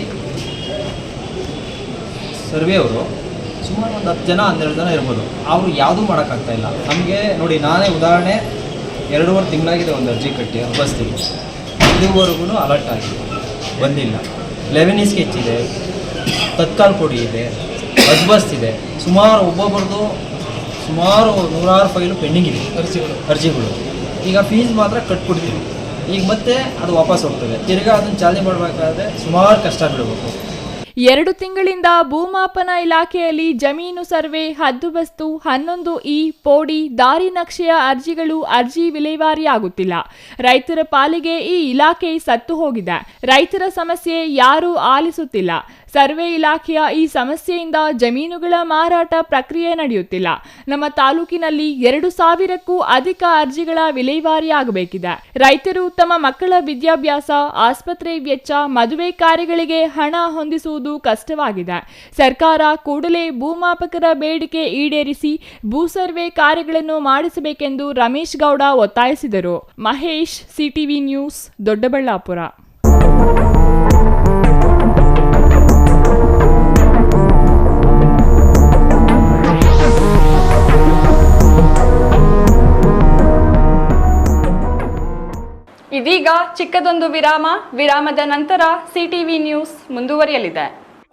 ಸರ್ವೆಯವರು ಸುಮಾರು ಒಂದು 10 ಜನ 12 ಜನ ಇರ್ಬೋದು. ಅವರು ಯಾವುದೂ ಮಾಡೋಕ್ಕಾಗ್ತಾಯಿಲ್ಲ. ನಮಗೆ ನೋಡಿ, ನಾನೇ ಉದಾಹರಣೆ 2.5 ತಿಂಗಳಾಗಿದೆ ಒಂದು ಅರ್ಜಿ ಕಟ್ಟಿ ಬಸ್ತಿಗೆ, ಇದುವರೆಗೂ ಅಲರ್ಟ್ ಆಗಿದೆ, ಬಂದಿಲ್ಲ. 11 ಸ್ಕೆಚ್ ಇದೆ, ತತ್ಕಾಲ್ ಕೊಡಿ ಇದೆ, ಬಸ್ ಇದೆ, ಸುಮಾರು ಒಬ್ಬೊಬ್ಬರದು ಸುಮಾರು 100 ಫೈಲು ಪೆಂಡಿಂಗ್ ಇದೆ, ಅರ್ಜಿಗಳು. ಈಗ ಫೀಸ್ ಮಾತ್ರ ಕಟ್ಬಿಡ್ತೀವಿ, ಈಗ ಮತ್ತೆ ಅದು ವಾಪಸ್ ಹೋಗ್ತದೆ. ತಿರ್ಗಾ ಅದನ್ನು ಚಾಲನೆ ಮಾಡಬೇಕಾದ್ರೆ ಸುಮಾರು ಕಷ್ಟ ಬೀಳಬೇಕು.
2 ತಿಂಗಳಿಂದ ಭೂಮಾಪನ ಇಲಾಖೆಯಲ್ಲಿ ಜಮೀನು ಸರ್ವೆ, ಹದ್ದುಬಸ್ತು, 11E, ಪೋಡಿ, ದಾರಿ ನಕ್ಷೆಯ ಅರ್ಜಿ ವಿಲೇವಾರಿಯಾಗುತ್ತಿಲ್ಲ. ರೈತರ ಪಾಲಿಗೆ ಈ ಇಲಾಖೆ ಸತ್ತು ಹೋಗಿದೆ. ರೈತರ ಸಮಸ್ಯೆ ಯಾರೂ ಆಲಿಸುತ್ತಿಲ್ಲ. ಸರ್ವೆ ಇಲಾಖೆಯ ಈ ಸಮಸ್ಯೆಯಿಂದ ಜಮೀನುಗಳ ಮಾರಾಟ ಪ್ರಕ್ರಿಯೆ ನಡೆಯುತ್ತಿಲ್ಲ. ನಮ್ಮ ತಾಲೂಕಿನಲ್ಲಿ 2,000ಕ್ಕೂ ಅಧಿಕ ಅರ್ಜಿಗಳ ವಿಲೇವಾರಿಯಾಗಬೇಕಿದೆ. ರೈತರು ತಮ್ಮ ಮಕ್ಕಳ ವಿದ್ಯಾಭ್ಯಾಸ, ಆಸ್ಪತ್ರೆ ವೆಚ್ಚ, ಮದುವೆ ಕಾರ್ಯಗಳಿಗೆ ಹಣ ಹೊಂದಿಸುವುದು ಕಷ್ಟವಾಗಿದೆ. ಸರ್ಕಾರ ಕೂಡಲೇ ಭೂಮಾಪಕರ ಬೇಡಿಕೆ ಈಡೇರಿಸಿ ಭೂ ಸರ್ವೆ ಕಾರ್ಯಗಳನ್ನು ಮಾಡಿಸಬೇಕೆಂದು ರಮೇಶ್ ಗೌಡ ಒತ್ತಾಯಿಸಿದರು. Mahesh, CTV news, Doddaballapur. ಇದೀಗ ಚಿಕ್ಕದೊಂದು ವಿರಾಮದ ನಂತರ ಸಿಟಿವಿ ನ್ಯೂಸ್ ಮುಂದುವರಿಯಲಿದೆ.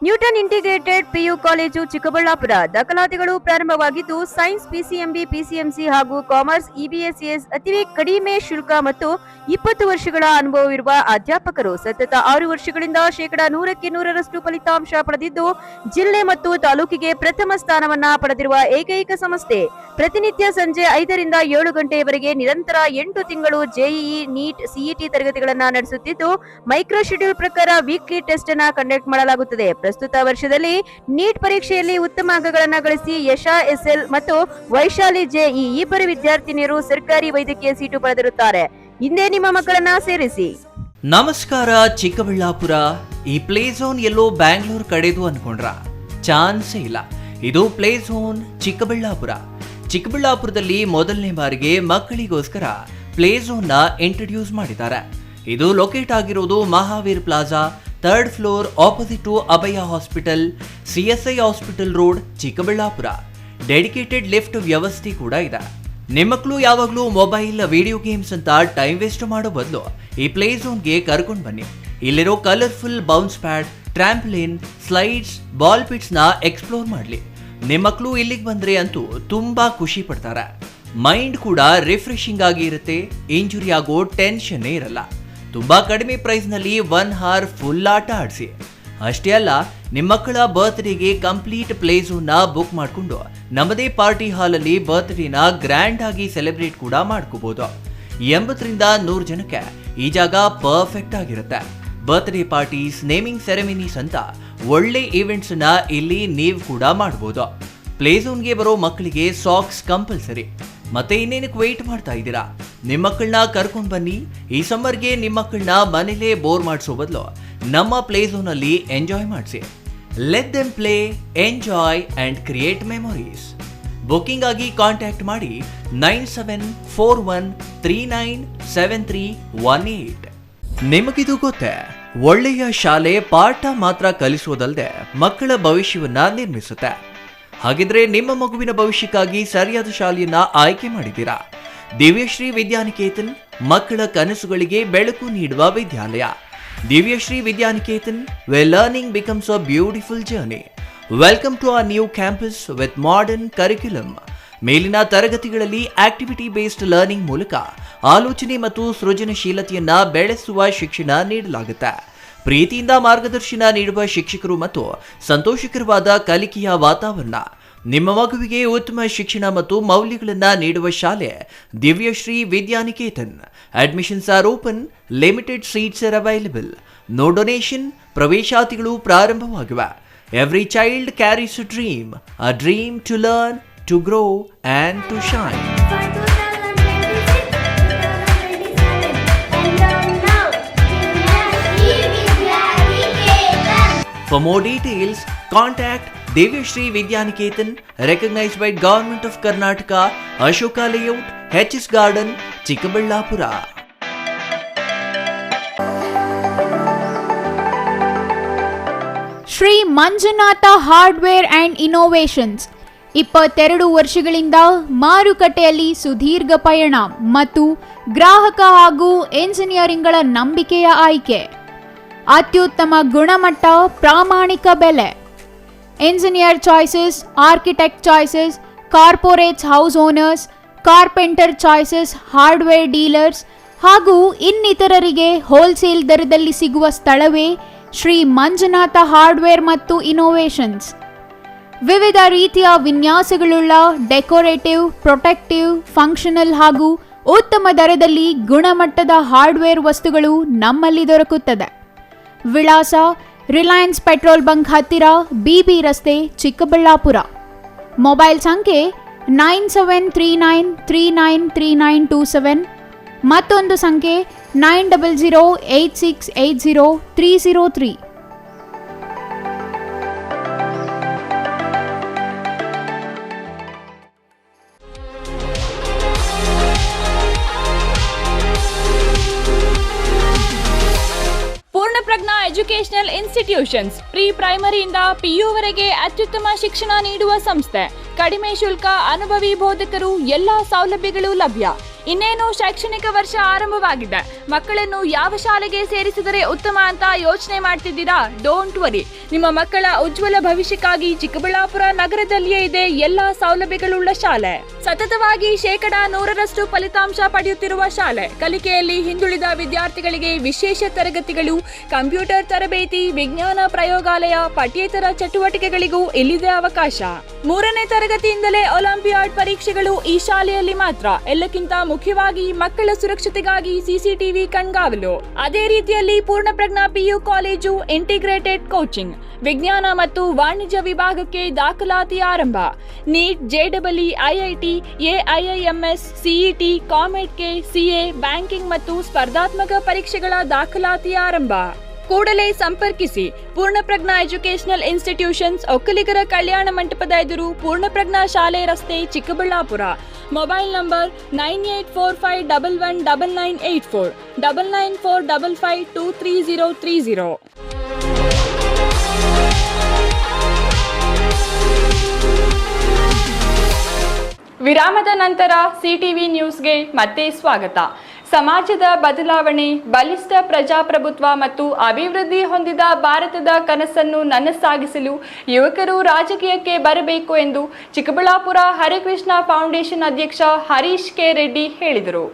Newton integrated PU college Chikkaballapur ದಾಖಲಾತಿಗಳು ಪ್ರಾರಂಭವಾಗಿದ್ದು ಸೈನ್ಸ್, ಪಿಸಿಎಂಬಿ, ಪಿಸಿಎಂಸಿ ಹಾಗೂ ಕಾಮರ್ಸ್, ಇಬಿಎಸ್ಎಸ್ ಅತಿ ಕಡಿಮೆ ಶುಲ್ಕ ಮತ್ತು 20 ವರ್ಷಗಳ ಅನುಭವವಿರುವ ಅಧ್ಯಾಪಕರು ಸತತ 6 ವರ್ಷಗಳಿಂದ 100ಕ್ಕೆ 100ರಷ್ಟು ಫಲಿತಾಂಶ ಪಡೆದಿದ್ದು ಜಿಲ್ಲೆ ಮತ್ತು ತಾಲೂಕಿಗೆ ಪ್ರಥಮ ಸ್ಥಾನವನ್ನ ಪಡೆದಿರುವ ಏಕೈಕ ಸಂಸ್ಥೆ. ಪ್ರತಿನಿತ್ಯ ಸಂಜೆ 5ರಿಂದ 7 ಗಂಟೆಯವರೆಗೆ ನಿರಂತರ 8 ತಿಂಗಳು ಜೆಇಇ, ನೀಟ್, ಸಿಇಟಿ ತರಗತಿಗಳನ್ನ ನಡೆಸುತ್ತಿದ್ದು ಮೈಕ್ರೋ ಶೆಡ್ಯೂಲ್ ಪ್ರಕಾರ ವೀಕ್ಲಿ ಟೆಸ್ಟ್ ಅನ್ನ ಕಂಡಕ್ಟ್ ಮಾಡಲಾಗುತ್ತದೆ. ಪ್ರಸ್ತುತ ವರ್ಷದಲ್ಲಿ ನೀಟ್ ಪರೀಕ್ಷೆಯಲ್ಲಿ ಉತ್ತಮ ಅಂಕಗಳನ್ನು ಗಳಿಸಿ ಯಶಾ ಎಸ್ಎಲ್ ಮತ್ತು ವೈಶಾಲಿ ಜೆಇ ಇಬ್ಬರು ವಿದ್ಯಾರ್ಥಿನಿಯರು ಸರ್ಕಾರಿ ವೈದ್ಯಕೀಯ ಸೀಟು ಪಡೆದಿರುತ್ತಾರೆ. ಹಿಂದೆ ನಿಮ್ಮ ಮಕ್ಕಳನ್ನ ಸೇರಿಸಿ.
ನಮಸ್ಕಾರ ಚಿಕ್ಕಬಳ್ಳಾಪುರ. ಈ ಪ್ಲೇ ಝೋನ್ ಎಲ್ಲೋ ಬ್ಯಾಂಗ್ಳೂರ್ ಕಡೆದು ಅನ್ಕೊಂಡ್ರ? ಚಾನ್ಸೇ ಇಲ್ಲ. ಇದು ಪ್ಲೇ ಝೋನ್ ಚಿಕ್ಕಬಳ್ಳಾಪುರದಲ್ಲಿ ಮೊದಲನೇ ಬಾರಿಗೆ ಮಕ್ಕಳಿಗೋಸ್ಕರ ಪ್ಲೇ ಝೋನ್ ನ ಇಂಟ್ರೊಡ್ಯೂಸ್ ಮಾಡಿದ್ದಾರೆ. ಇದು ಲೊಕೇಟ್ ಆಗಿರೋದು Mahavir plaza, 3rd floor, opposite to Abhaya hospital, CSI hospital road, Chikkaballapur. Dedicated lift ವ್ಯವಸ್ಥೆ ಕೂಡ ಇದೆ. ನಿಮ್ಮ ಮಕ್ಕಳು ಯಾವಾಗಲೂ ಮೊಬೈಲ್, ವಿಡಿಯೋ ಗೇಮ್ಸ್ ಅಂತ ಟೈಮ್ ವೇಸ್ಟ್ ಮಾಡೋ ಬದಲು ಈ ಪ್ಲೇ ಝೋನ್ಗೆ ಕರ್ಕೊಂಡು ಬನ್ನಿ. ಇಲ್ಲಿರೋ colourful bounce pad, trampoline, slides, ball ಪಿಟ್ಸ್ನ ಎಕ್ಸ್ಪ್ಲೋರ್ ಮಾಡಲಿ. ನಿಮ್ಮ ಮಕ್ಕಳು ಇಲ್ಲಿಗೆ ಬಂದರೆ ಅಂತೂ ತುಂಬಾ ಖುಷಿ ಪಡ್ತಾರೆ. ಮೈಂಡ್ ಕೂಡ ರಿಫ್ರೆಶಿಂಗ್ ಆಗಿ ಇರುತ್ತೆ. ಇಂಜುರಿ ಆಗೋ ಟೆನ್ಷನ್ನೇ ಇರಲ್ಲ. ತುಂಬಾ ಕಡಿಮೆ ಪ್ರೈಸ್ನಲ್ಲಿ 1 hour ಫುಲ್ ಆಟ ಆಡಿಸಿ. ಅಷ್ಟೇ ಅಲ್ಲ, ನಿಮ್ಮ ಮಕ್ಕಳ ಬರ್ತ್ಡೇಗೆ ಕಂಪ್ಲೀಟ್ ಪ್ಲೇ ಝೋನ್ನ ಬುಕ್ ಮಾಡಿಕೊಂಡು ನಮ್ಮದೇ ಪಾರ್ಟಿ ಹಾಲಲ್ಲಿ ಬರ್ತ್ಡೇನ ಗ್ರ್ಯಾಂಡ್ ಆಗಿ ಸೆಲೆಬ್ರೇಟ್ ಕೂಡ ಮಾಡ್ಕೋಬಹುದು. 80ರಿಂದ 100 ಜನಕ್ಕೆ ಈ ಜಾಗ ಪರ್ಫೆಕ್ಟ್ ಆಗಿರುತ್ತೆ. ಬರ್ತ್ಡೇ ಪಾರ್ಟೀಸ್, ನೇಮಿಂಗ್ ಸೆರೆಮನೀಸ್ ಅಂತ ಒಳ್ಳೆ ಈವೆಂಟ್ಸ್ ನ ಇಲ್ಲಿ ನೀವು ಕೂಡ ಮಾಡಬಹುದು. ಪ್ಲೇ ಝೋನ್ಗೆ ಬರೋ ಮಕ್ಕಳಿಗೆ ಸಾಕ್ಸ್ ಕಂಪಲ್ಸರಿ. ಮತ್ತೆ ಇನ್ನೇನಕ್ಕೆ ವೆಯ್ಟ್ ಮಾಡ್ತಾ ಇದ್ದೀರಾ? ನಿಮ್ಮ ಮಕ್ಕಳನ್ನ ಕರ್ಕೊಂಡು ಬನ್ನಿ. ಈ ಸಮ್ಮರ್ಗೆ ನಿಮ್ಮ ಮಕ್ಕಳನ್ನ ಮನೇಲೇ ಬೋರ್ ಮಾಡಿಸೋ ಬದಲು ನಮ್ಮ ಪ್ಲೇ ಝೋನ್ ಅಲ್ಲಿ ಎಂಜಾಯ್ ಮಾಡಿಸಿ. Let them play, enjoy and create memories. Booking ಆಗಿ ಕಾಂಟ್ಯಾಕ್ಟ್ ಮಾಡಿ 9741397318. ನಿಮಗಿದು ಗೊತ್ತೇ, ಒಳ್ಳೆಯ ಶಾಲೆ ಪಾಠ ಮಾತ್ರ ಕಲಿಸೋದಲ್ಲದೆ ಮಕ್ಕಳ ಭವಿಷ್ಯವನ್ನ ನಿರ್ಮಿಸುತ್ತೆ. ಹಾಗಿದ್ರೆ ನಿಮ್ಮ ಮಗುವಿನ ಭವಿಷ್ಯಕ್ಕಾಗಿ ಸರಿಯಾದ ಶಾಲೆಯನ್ನ ಆಯ್ಕೆ ಮಾಡಿದ್ದೀರಾ? ದಿವ್ಯಶ್ರೀ ವಿದ್ಯಾನಿಕೇತನ್ ಮಕ್ಕಳ ಕನಸುಗಳಿಗೆ ಬೆಳಕು ನೀಡುವ ವಿದ್ಯಾಲಯ. Divyashree Vidyaniketan, where learning becomes a beautiful journey. Welcome to our new campus with modern curriculum. ಮೇಲಿನ ತರಗತಿಗಳಲ್ಲಿ ಆಕ್ಟಿವಿಟಿ ಬೇಸ್ಡ್ ಲರ್ನಿಂಗ್ ಮೂಲಕ ಆಲೋಚನೆ ಮತ್ತು ಸೃಜನಶೀಲತೆಯನ್ನ ಬೆಳೆಸುವ ಶಿಕ್ಷಣ ನೀಡಲಾಗುತ್ತೆ. ಪ್ರೀತಿಯಿಂದ ಮಾರ್ಗದರ್ಶನ ನೀಡುವ ಶಿಕ್ಷಕರು ಮತ್ತು ಸಂತೋಷಕರವಾದ ಕಲಿಕೆಯ ವಾತಾವರಣ. ನಿಮ್ಮ ಮಗುವಿಗೆ ಉತ್ತಮ ಶಿಕ್ಷಣ ಮತ್ತು ಮೌಲ್ಯಗಳನ್ನು ನೀಡುವ ಶಾಲೆ Divyashree Vidyaniketan. Admissions are open, limited seats are available. No donation. ಪ್ರವೇಶಾತಿಗಳು ಪ್ರಾರಂಭವಾಗಿವೆ. Every child carries a dream to learn, to grow and to shine. For more details, contact Devyashri Vidyaniketan, recognized by Government of Karnataka, Ashoka Layout, HS Garden, Chikkaballapura.
Shri Manjunatha hardware and innovations 22 ವರ್ಷಗಳಿಂದ ಮಾರುಕಟ್ಟೆಯಲ್ಲಿ ಸುದೀರ್ಘ ಪಯಣ ಮತ್ತು ಗ್ರಾಹಕ ಹಾಗೂ ಎಂಜಿನಿಯರಿಂಗ್ಗಳ ನಂಬಿಕೆಯ ಆಯ್ಕೆ. ಅತ್ಯುತ್ತಮ ಗುಣಮಟ್ಟ, ಪ್ರಾಮಾಣಿಕ ಬೆಲೆ. Engineer choices, architect choices, corporates house owners, carpenter choices, hardware dealers ಹಾಗೂ ಇನ್ನಿತರರಿಗೆ ಹೋಲ್ಸೇಲ್ ದರದಲ್ಲಿ ಸಿಗುವ ಸ್ಥಳವೇ ಶ್ರೀ ಮಂಜುನಾಥ ಹಾರ್ಡ್ವೇರ್ ಮತ್ತು ಇನೋವೇಷನ್ಸ್. ವಿವಿಧ ರೀತಿಯ ವಿನ್ಯಾಸಗಳುಳ್ಳ ಡೆಕೋರೇಟಿವ್, ಪ್ರೊಟೆಕ್ಟಿವ್, ಫಂಕ್ಷನಲ್ ಹಾಗೂ ಉತ್ತಮ ದರದಲ್ಲಿ ಗುಣಮಟ್ಟದ ಹಾರ್ಡ್ವೇರ್ ವಸ್ತುಗಳು ನಮ್ಮಲ್ಲಿ ದೊರಕುತ್ತದೆ. ವಿಳಾಸ: ರಿಲಯನ್ಸ್ ಪೆಟ್ರೋಲ್ ಬಂಕ್ ಹತ್ತಿರ, BB ರಸ್ತೆ, ಚಿಕ್ಕಬಳ್ಳಾಪುರ. ಮೊಬೈಲ್ ಸಂಖ್ಯೆ 9739393927. ಮತ್ತೊಂದು ಸಂಖ್ಯೆ 9008680303.
ಪೂರ್ಣಪ್ರಜ್ಞಾ ಎಜುಕೇಶನಲ್ ಇನ್ಸ್ಟಿಟ್ಯೂಷನ್ಸ್ ಪ್ರೀ ಪ್ರೈಮರಿಯಿಂದ PU ವರೆಗೆ ಅತ್ಯುತ್ತಮ ಶಿಕ್ಷಣ ನೀಡುವ ಸಂಸ್ಥೆ. ಕಡಿಮೆ ಶುಲ್ಕ, ಅನುಭವಿ ಬೋಧಕರು, ಎಲ್ಲಾ ಸೌಲಭ್ಯಗಳು ಲಭ್ಯ. ಇನ್ನೇನು ಶೈಕ್ಷಣಿಕ ವರ್ಷ ಆರಂಭವಾಗಿದೆ. ಮಕ್ಕಳನ್ನು ಯಾವ ಶಾಲೆಗೆ ಸೇರಿಸಿದರೆ ಉತ್ತಮ ಅಂತ ಯೋಚನೆ ಮಾಡ್ತಿದ್ದೀರಾ? ಡೋಂಟ್ ವರಿ, ನಿಮ್ಮ ಮಕ್ಕಳ ಉಜ್ವಲ ಭವಿಷ್ಯಕ್ಕಾಗಿ ಚಿಕ್ಕಬಳ್ಳಾಪುರ ನಗರದಲ್ಲಿಯೇ ಇದೆ ಎಲ್ಲಾ ಸೌಲಭ್ಯಗಳುಳ್ಳ ಶಾಲೆ. ಸತತವಾಗಿ 100% ಫಲಿತಾಂಶ ಪಡೆಯುತ್ತಿರುವ ಶಾಲೆ. ಕಲಿಕೆಯಲ್ಲಿ ಹಿಂದುಳಿದ ವಿದ್ಯಾರ್ಥಿಗಳಿಗೆ ವಿಶೇಷ ತರಗತಿಗಳು, ಕಂಪ್ಯೂಟರ್ ತರಬೇತಿ, ವಿಜ್ಞಾನ ಪ್ರಯೋಗಾಲಯ, ಪಠ್ಯೇತರ ಚಟುವಟಿಕೆಗಳಿಗೂ ಇಲ್ಲಿದೆ ಅವಕಾಶ. 3ನೇ ತರಗತಿಯಿಂದಲೇ ಒಲಿಂಪಿಯಾಡ್ ಪರೀಕ್ಷೆಗಳು ಈ ಶಾಲೆಯಲ್ಲಿ ಮಾತ್ರ. ಎಲ್ಲಕ್ಕಿಂತ ಮುಖ್ಯವಾಗಿ ಮಕ್ಕಳ ಸುರಕ್ಷತೆಗಾಗಿ CCTV ಕಣ್ಗಾವಲು. ಅದೇ ರೀತಿಯಲ್ಲಿ Poornaprajna PU college integrated coaching, ವಿಜ್ಞಾನ ಮತ್ತು ವಾಣಿಜ್ಯ ವಿಭಾಗಕ್ಕೆ ದಾಖಲಾತಿ ಆರಂಭ. NEET, JEE, IIT, AIIMS, CET, COMEDK, CA, banking ಮತ್ತು ಸ್ಪರ್ಧಾತ್ಮಕ ಪರೀಕ್ಷೆಗಳ ದಾಖಲಾತಿ ಆರಂಭ. ಕೂಡಲೇ ಸಂಪರ್ಕಿಸಿ ಪೂರ್ಣಪ್ರಜ್ಞಾ ಎಜುಕೇಶನಲ್ ಇನ್ಸ್ಟಿಟ್ಯೂಷನ್ಸ್, ಒಕ್ಕಲಿಗರ ಕಲ್ಯಾಣ ಮಂಟಪದ ಎದುರು, ಪೂರ್ಣಪ್ರಜ್ಞಾ ಶಾಲೆ ರಸ್ತೆ, ಚಿಕ್ಕಬಳ್ಳಾಪುರ. Mobile number 9845119984, 9945523030. ವಿರಾಮದ ನಂತರ CTV ನ್ಯೂಸ್ಗೆ ಮತ್ತೆ ಸ್ವಾಗತ. ಸಮಾಜದ ಬದಲಾವಣೆ, ಬಲಿಷ್ಠ ಪ್ರಜಾಪ್ರಭುತ್ವ ಮತ್ತು ಅಭಿವೃದ್ಧಿ ಹೊಂದಿದ ಭಾರತದ ಕನಸನ್ನು ನನಸಾಗಿಸಲು ಯುವಕರು ರಾಜಕೀಯಕ್ಕೆ ಬರಬೇಕು ಎಂದು ಚಿಕ್ಕಬಳ್ಳಾಪುರ ಹರಿಕೃಷ್ಣ ಫೌಂಡೇಶನ್ ಅಧ್ಯಕ್ಷ ಹರೀಶ್ ಕೆ ರೆಡ್ಡಿ ಹೇಳಿದರು.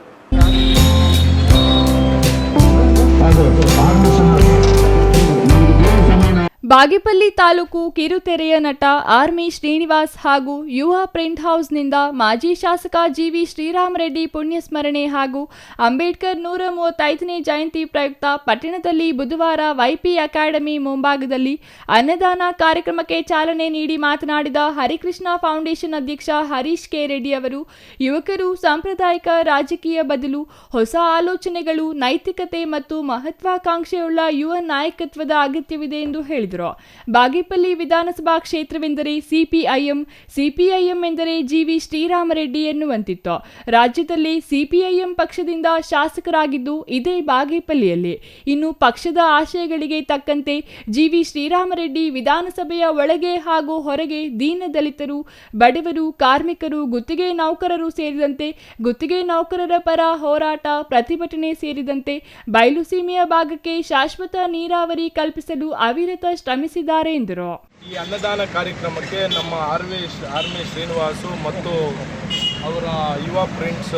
ಬಾಗೇಪಲ್ಲಿ ತಾಲೂಕು ಕಿರುತೆರೆಯ ನಟ ಆರ್ಮಿ ಶ್ರೀನಿವಾಸ್ ಹಾಗೂ ಯುವ ಪ್ರಿಂಟ್ ಹೌಸ್ನಿಂದ ಮಾಜಿ ಶಾಸಕ ಜಿವಿ ಶ್ರೀರಾಮ್ ರೆಡ್ಡಿ ಪುಣ್ಯಸ್ಮರಣೆ ಹಾಗೂ ಅಂಬೇಡ್ಕರ್ 135ನೇ ಜಯಂತಿ ಪ್ರಯುಕ್ತ ಪಟ್ಟಣದಲ್ಲಿ ಬುಧವಾರ ವೈಪಿ ಅಕಾಡೆಮಿ ಮುಂಭಾಗದಲ್ಲಿ ಅನ್ನದಾನ ಕಾರ್ಯಕ್ರಮಕ್ಕೆ ಚಾಲನೆ ನೀಡಿ ಮಾತನಾಡಿದ ಹರಿಕೃಷ್ಣ ಫೌಂಡೇಶನ್ ಅಧ್ಯಕ್ಷ ಹರೀಶ್ ಕೆ ರೆಡ್ಡಿ ಅವರು, ಯುವಕರು ಸಾಂಪ್ರದಾಯಿಕ ರಾಜಕೀಯ ಬದಲು ಹೊಸ ಆಲೋಚನೆಗಳು, ನೈತಿಕತೆ ಮತ್ತು ಮಹತ್ವಾಕಾಂಕ್ಷೆಯುಳ್ಳ ಯುವ ನಾಯಕತ್ವದ ಅಗತ್ಯವಿದೆ ಎಂದು ಹೇಳಿದರು. ಬಾಗೇಪಲ್ಲಿ ವಿಧಾನಸಭಾ ಕ್ಷೇತ್ರವೆಂದರೆ ಸಿಪಿಐಎಂ ಎಂದರೆ ಜಿವಿ ಶ್ರೀರಾಮ ರೆಡ್ಡಿ ಎನ್ನುವಂತಿತ್ತು. ರಾಜ್ಯದಲ್ಲಿ ಸಿಪಿಐಎಂ ಪಕ್ಷದಿಂದ ಶಾಸಕರಾಗಿದ್ದು ಇದೇ ಬಾಗೇಪಲ್ಲಿಯಲ್ಲಿ. ಇನ್ನು ಪಕ್ಷದ ಆಶಯಗಳಿಗೆ ತಕ್ಕಂತೆ ಜಿವಿ ಶ್ರೀರಾಮ ರೆಡ್ಡಿ ವಿಧಾನಸಭೆಯ ಒಳಗೆ ಹಾಗೂ ಹೊರಗೆ ದೀನ ದಲಿತರು, ಬಡವರು, ಕಾರ್ಮಿಕರು, ಗುತ್ತಿಗೆ ನೌಕರರು ಸೇರಿದಂತೆ ಗುತ್ತಿಗೆ ನೌಕರರ ಪರ ಹೋರಾಟ, ಪ್ರತಿಭಟನೆ ಸೇರಿದಂತೆ ಬಯಲು ಸೀಮೆಯ ಭಾಗಕ್ಕೆ ಶಾಶ್ವತ ನೀರಾವರಿ ಕಲ್ಪಿಸಲು ಅವಿರತ ಶ್ರಮಿಸಿದ್ದಾರೆ ಎಂದರು.
ಈ ಅನ್ನದಾನ ಕಾರ್ಯಕ್ರಮಕ್ಕೆ ನಮ್ಮ ಆರ್ಮಿ ಶ್ರೀನಿವಾಸು ಮತ್ತು ಅವರ ಯುವ ಫ್ರೆಂಡ್ಸ್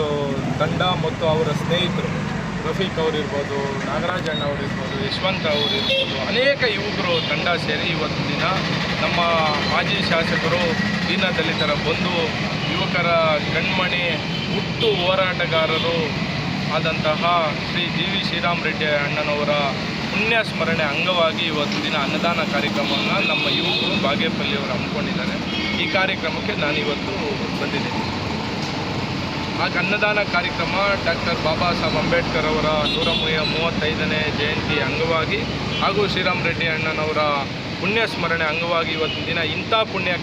ತಂಡ ಮತ್ತು ಅವರ ಸ್ನೇಹಿತರು ರಫೀಕ್ ಅವರಿರ್ಬೋದು, ನಾಗರಾಜ್ ಅಣ್ಣ ಅವರಿರ್ಬೋದು, ಯಶವಂತ್ ಅವರಿರ್ಬೋದು, ಅನೇಕ ಯುವಕರು ತಂಡ ಸೇರಿ ಇವತ್ತು ದಿನ ನಮ್ಮ ಮಾಜಿ ಶಾಸಕರು, ದೀನ ದಲಿತರ ಬಂಧು, ಯುವಕರ ಕಣ್ಮಣಿ, ಹುಟ್ಟು ಹೋರಾಟಗಾರರು ಆದಂತಹ ಶ್ರೀ ಜಿವಿ ಶ್ರೀರಾಮ್ ರೆಡ್ಡಿ ಅಣ್ಣನವರ ಪುಣ್ಯ ಸ್ಮರಣೆ ಅಂಗವಾಗಿ ಇವತ್ತು ದಿನ ಅನ್ನದಾನ ಕಾರ್ಯಕ್ರಮವನ್ನು ನಮ್ಮ ಯುವಕರು ಬಾಗೇಪಲ್ಲಿಯವರು ಹಮ್ಮಿಕೊಂಡಿದ್ದಾರೆ. ಈ ಕಾರ್ಯಕ್ರಮಕ್ಕೆ ನಾನಿವತ್ತು ಬಂದಿದ್ದೀನಿ. ಆ ಅನ್ನದಾನ ಕಾರ್ಯಕ್ರಮ ಡಾಕ್ಟರ್ ಬಾಬಾ ಸಾಹೇಬ್ ಅಂಬೇಡ್ಕರ್ ಅವರ 135ನೇ ಜಯಂತಿ ಅಂಗವಾಗಿ ಹಾಗೂ ಶ್ರೀರಾಮ್ ರೆಡ್ಡಿ ಅಣ್ಣನವರ ಪುಣ್ಯ ಸ್ಮರಣೆ ಅಂಗವಾಗಿ ಇವತ್ತಿನ ದಿನ ಇಂಥ ಪುಣ್ಯ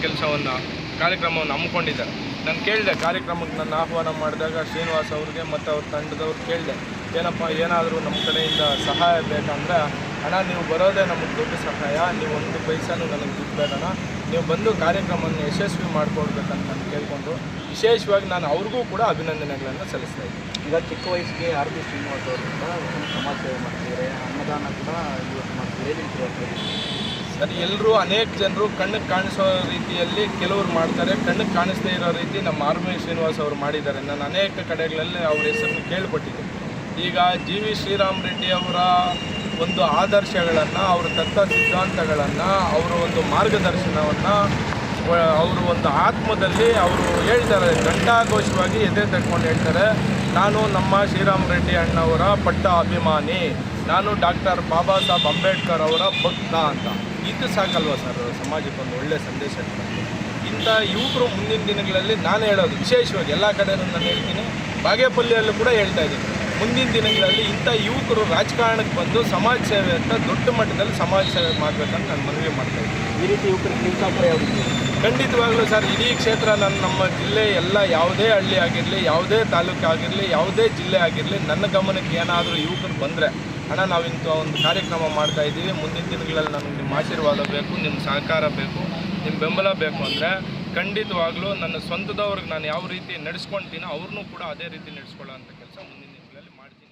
ಕಾರ್ಯಕ್ರಮವನ್ನು ಹಮ್ಮಿಕೊಂಡಿದ್ದಾರೆ. ನಾನು ಕೇಳಿದೆ, ಕಾರ್ಯಕ್ರಮಕ್ಕೆ ನನ್ನ ಆಹ್ವಾನ ಮಾಡಿದಾಗ ಶ್ರೀನಿವಾಸ್ ಅವ್ರಿಗೆ ಮತ್ತು ಅವ್ರ ತಂಡದವ್ರು ಕೇಳಿದೆ, ಏನಪ್ಪ ಏನಾದರೂ ನಮ್ಮ ಕಡೆಯಿಂದ ಸಹಾಯ ಬೇಕಂದರೆ, ಅಣ್ಣ ನೀವು ಬರೋದೇ ನಮಗೆ ದೊಡ್ಡ ಸಹಾಯ, ನೀವು ಒಂದು ಪೈಸಾನು ನನಗೆ ದುಡ್ಡು ಬೇಡಣ್ಣ, ನೀವು ಬಂದು ಕಾರ್ಯಕ್ರಮವನ್ನು ಯಶಸ್ವಿ ಮಾಡಿಕೊಡ್ಬೇಕಂತ ನಾನು ಕೇಳಿಕೊಂಡು ವಿಶೇಷವಾಗಿ ನಾನು ಅವ್ರಿಗೂ ಕೂಡ ಅಭಿನಂದನೆಗಳನ್ನು ಸಲ್ಲಿಸ್ತಾ ಇದ್ದೀನಿ.
ಈಗ ಚಿಕ್ಕ ವಯಸ್ಸಿಗೆ ಆರ್ಮಿ ಶ್ರೀನಿವಾಸ್ ಅವರಿಂದ ಸಮಾಜ ಸೇವೆ ಮಾಡ್ತಿದ್ದಾರೆ, ಅನ್ನದಾನ ಕೂಡ ಇವತ್ತು ಮಾಡ್ತಿದ್ದಾರೆ.
ಸರಿ, ಎಲ್ಲರೂ ಅನೇಕ ಜನರು ಕಣ್ಣಿಗೆ ಕಾಣಿಸೋ ರೀತಿಯಲ್ಲಿ ಕೆಲವರು ಮಾಡ್ತಾರೆ, ಕಣ್ಣಿಗೆ ಕಾಣಿಸದೇ ಇರೋ ರೀತಿ ನಮ್ಮ ಆರ್ಮಿ ಶ್ರೀನಿವಾಸ್ ಅವರು ಮಾಡಿದ್ದಾರೆ. ನಾನು ಅನೇಕ ಕಡೆಗಳಲ್ಲಿ ಅವ್ರ ಹೆಸರನ್ನು ಕೇಳಿಪಟ್ಟಿದ್ದೆ. ಈಗ ಜಿವಿ ಶ್ರೀರಾಮ್ ರೆಡ್ಡಿ ಅವರ ಒಂದು ಆದರ್ಶಗಳನ್ನು, ಅವರ ತತ್ವ ಸಿದ್ಧಾಂತಗಳನ್ನು, ಅವರ ಒಂದು ಮಾರ್ಗದರ್ಶನವನ್ನು, ಅವರು ಒಂದು ಆತ್ಮದಲ್ಲಿ ಅವರು ಹೇಳ್ತಾರೆ, ಘಂಟಾಘೋಷವಾಗಿ ಎದೆ ತಟ್ಕೊಂಡು ಹೇಳ್ತಾರೆ, ನಾನು ನಮ್ಮ ಶ್ರೀರಾಮ್ ರೆಡ್ಡಿ ಅಣ್ಣವರ ಪಟ್ಟ ಅಭಿಮಾನಿ, ನಾನು ಡಾಕ್ಟರ್ ಬಾಬಾ ಸಾಹೇಬ್ ಅಂಬೇಡ್ಕರ್ ಅವರ ಭಕ್ತ ಅಂತ. ಇದು ಸಾಕಲ್ವ ಸರ್ ಸಮಾಜಕ್ಕೆ ಒಂದು ಒಳ್ಳೆಯ ಸಂದೇಶ ಇರ್ತದೆ. ಇಂಥ ಯುವಕರು ಮುಂದಿನ ದಿನಗಳಲ್ಲಿ ನಾನು ಹೇಳೋದು ವಿಶೇಷವಾಗಿ ಎಲ್ಲ ಕಡೆಯೂ ನಾನು ಹೇಳ್ತೀನಿ, ಬಾಗೇಪಲ್ಲಿಯಲ್ಲೂ ಕೂಡ ಹೇಳ್ತಾ ಇದ್ದೀನಿ, ಮುಂದಿನ ದಿನಗಳಲ್ಲಿ ಇಂಥ ಯುವಕರು ರಾಜಕಾರಣಕ್ಕೆ ಬಂದು ಸಮಾಜ ಸೇವೆ ಅಂತ ದೊಡ್ಡ ಮಟ್ಟದಲ್ಲಿ ಸಮಾಜ ಸೇವೆ ಮಾಡಬೇಕಂತ ನಾನು ಮನವಿ ಮಾಡ್ತಾಯಿದ್ದೀನಿ.
ಈ ರೀತಿ ಯುವಕರಿಗೆ ನಿಲ್ಸಾಪುರ ಯಾವುದು?
ಖಂಡಿತವಾಗ್ಲೂ ಸರ್, ಇಡೀ ಕ್ಷೇತ್ರ ನಮ್ಮ ಜಿಲ್ಲೆ ಎಲ್ಲ ಯಾವುದೇ ಹಳ್ಳಿ ಆಗಿರಲಿ, ಯಾವುದೇ ತಾಲೂಕು ಆಗಿರಲಿ, ಯಾವುದೇ ಜಿಲ್ಲೆ ಆಗಿರಲಿ, ನನ್ನ ಗಮನಕ್ಕೆ ಏನಾದರೂ ಯುವಕರು ಬಂದರೆ, ಅಣ್ಣ ನಾವು ಇಂಥ ಒಂದು ಕಾರ್ಯಕ್ರಮ ಮಾಡ್ತಾಯಿದ್ದೀವಿ, ಮುಂದಿನ ದಿನಗಳಲ್ಲಿ ನನಗೆ ನಿಮ್ಮ ಆಶೀರ್ವಾದ ಬೇಕು, ನಿಮ್ಮ ಸಹಕಾರ ಬೇಕು, ನಿಮ್ಮ ಬೆಂಬಲ ಬೇಕು ಅಂದರೆ ಖಂಡಿತವಾಗ್ಲೂ ನನ್ನ ಸ್ವಂತದವ್ರಿಗೆ ನಾನು ಯಾವ ರೀತಿ ನಡೆಸ್ಕೊಳ್ತೀನೋ ಅವ್ರನ್ನೂ ಕೂಡ ಅದೇ ರೀತಿ ನಡೆಸ್ಕೊಳ್ಳೋ ಅಂಥ ಕೆಲಸ ಮುಂದಿನ ದಿನಗಳಲ್ಲಿ ಮಾಡ್ತೀನಿ.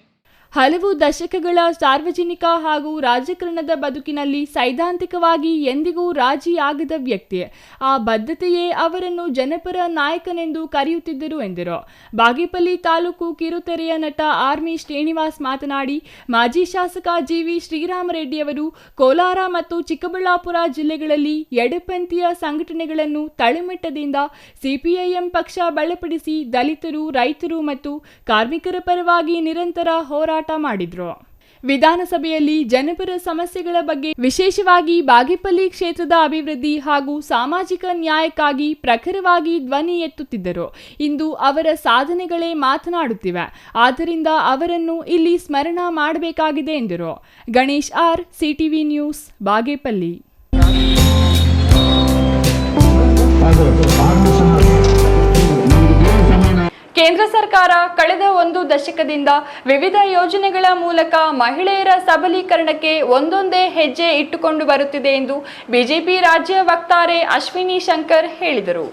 ಹಲವು ದಶಕಗಳ ಸಾರ್ವಜನಿಕ ಹಾಗೂ ರಾಜಕಾರಣದ ಬದುಕಿನಲ್ಲಿ ಸೈದ್ಧಾಂತಿಕವಾಗಿ ಎಂದಿಗೂ ರಾಜಿಯಾಗದ ವ್ಯಕ್ತಿ. ಆ ಬದ್ಧತೆಯೇ ಅವರನ್ನು ಜನಪರ ನಾಯಕನೆಂದು ಕರೆಯುತ್ತಿದ್ದರು ಎಂದರು. ಬಾಗೇಪಲ್ಲಿ ತಾಲೂಕು ಕಿರುತೆರೆಯ ನಟ ಆರ್ಮಿ ಶ್ರೀನಿವಾಸ್ ಮಾತನಾಡಿ, ಮಾಜಿ ಶಾಸಕ ಜಿವಿ ಶ್ರೀರಾಮ ರೆಡ್ಡಿಯವರು ಕೋಲಾರ ಮತ್ತು ಚಿಕ್ಕಬಳ್ಳಾಪುರ ಜಿಲ್ಲೆಗಳಲ್ಲಿ ಎಡಪಂಥೀಯ ಸಂಘಟನೆಗಳನ್ನು ತಳಮಟ್ಟದಿಂದ ಸಿಪಿಐಎಂ ಪಕ್ಷ ಬಲಪಡಿಸಿ ದಲಿತರು, ರೈತರು ಮತ್ತು ಕಾರ್ಮಿಕರ ಪರವಾಗಿ ನಿರಂತರ ಹೋರಾಟ ಮಾಡಿದ್ರು. ವಿಧಾನಸಭೆಯಲ್ಲಿ ಜನಪರ ಸಮಸ್ಯೆಗಳ ಬಗ್ಗೆ, ವಿಶೇಷವಾಗಿ ಬಾಗೇಪಲ್ಲಿ ಕ್ಷೇತ್ರದ ಅಭಿವೃದ್ಧಿ ಹಾಗೂ ಸಾಮಾಜಿಕ ನ್ಯಾಯಕ್ಕಾಗಿ ಪ್ರಖರವಾಗಿ ಧ್ವನಿ ಎತ್ತುತ್ತಿದ್ದರು. ಇಂದು ಅವರ ಸಾಧನೆಗಳೇ ಮಾತನಾಡುತ್ತಿವೆ. ಆದ್ದರಿಂದ ಅವರನ್ನು ಇಲ್ಲಿ ಸ್ಮರಣ ಮಾಡಬೇಕಾಗಿದೆ ಎಂದರು. Ganesh R, CTV news, Bagepalli. ಕೇಂದ್ರ ಸರ್ಕಾರ ಕಳೆದ 1 ದಶಕದಿಂದ ವಿವಿಧ ಯೋಜನೆಗಳ ಮೂಲಕ ಮಹಿಳೆಯರ ಸಬಲೀಕರಣಕ್ಕೆ ಒಂದೊಂದೇ ಹೆಜ್ಜೆ ಇಟ್ಟುಕೊಂಡು ಬರುತ್ತಿದೆ ಎಂದು ಬಿಜೆಪಿ ರಾಜ್ಯ ವಕ್ತಾರೆ ಅಶ್ವಿನಿ ಶಂಕರ್ ಹೇಳಿದರು.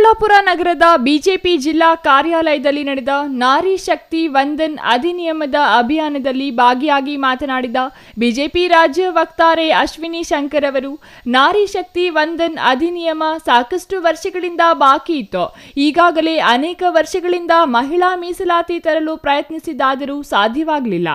ದೊಡ್ಡಬಳ್ಳಾಪುರ ನಗರದ ಬಿಜೆಪಿ ಜಿಲ್ಲಾ ಕಾರ್ಯಾಲಯದಲ್ಲಿ ನಡೆದ ನಾರಿ ಶಕ್ತಿ ವಂದನ್ ಅಧಿನಿಯಮದ ಅಭಿಯಾನದಲ್ಲಿ ಭಾಗಿಯಾಗಿ ಮಾತನಾಡಿದ ಬಿಜೆಪಿ ರಾಜ್ಯ ವಕ್ತಾರೆ ಅಶ್ವಿನಿ ಶಂಕರ್ ಅವರು, ನಾರಿ ಶಕ್ತಿ ವಂದನ್ ಅಧಿನಿಯಮ ಸಾಕಷ್ಟು ವರ್ಷಗಳಿಂದ ಬಾಕಿ ಇತ್ತು. ಈಗಾಗಲೇ ಅನೇಕ ವರ್ಷಗಳಿಂದ ಮಹಿಳಾ ಮೀಸಲಾತಿ ತರಲು ಪ್ರಯತ್ನಿಸಿದ್ದಾದರೂ ಸಾಧ್ಯವಾಗಲಿಲ್ಲ.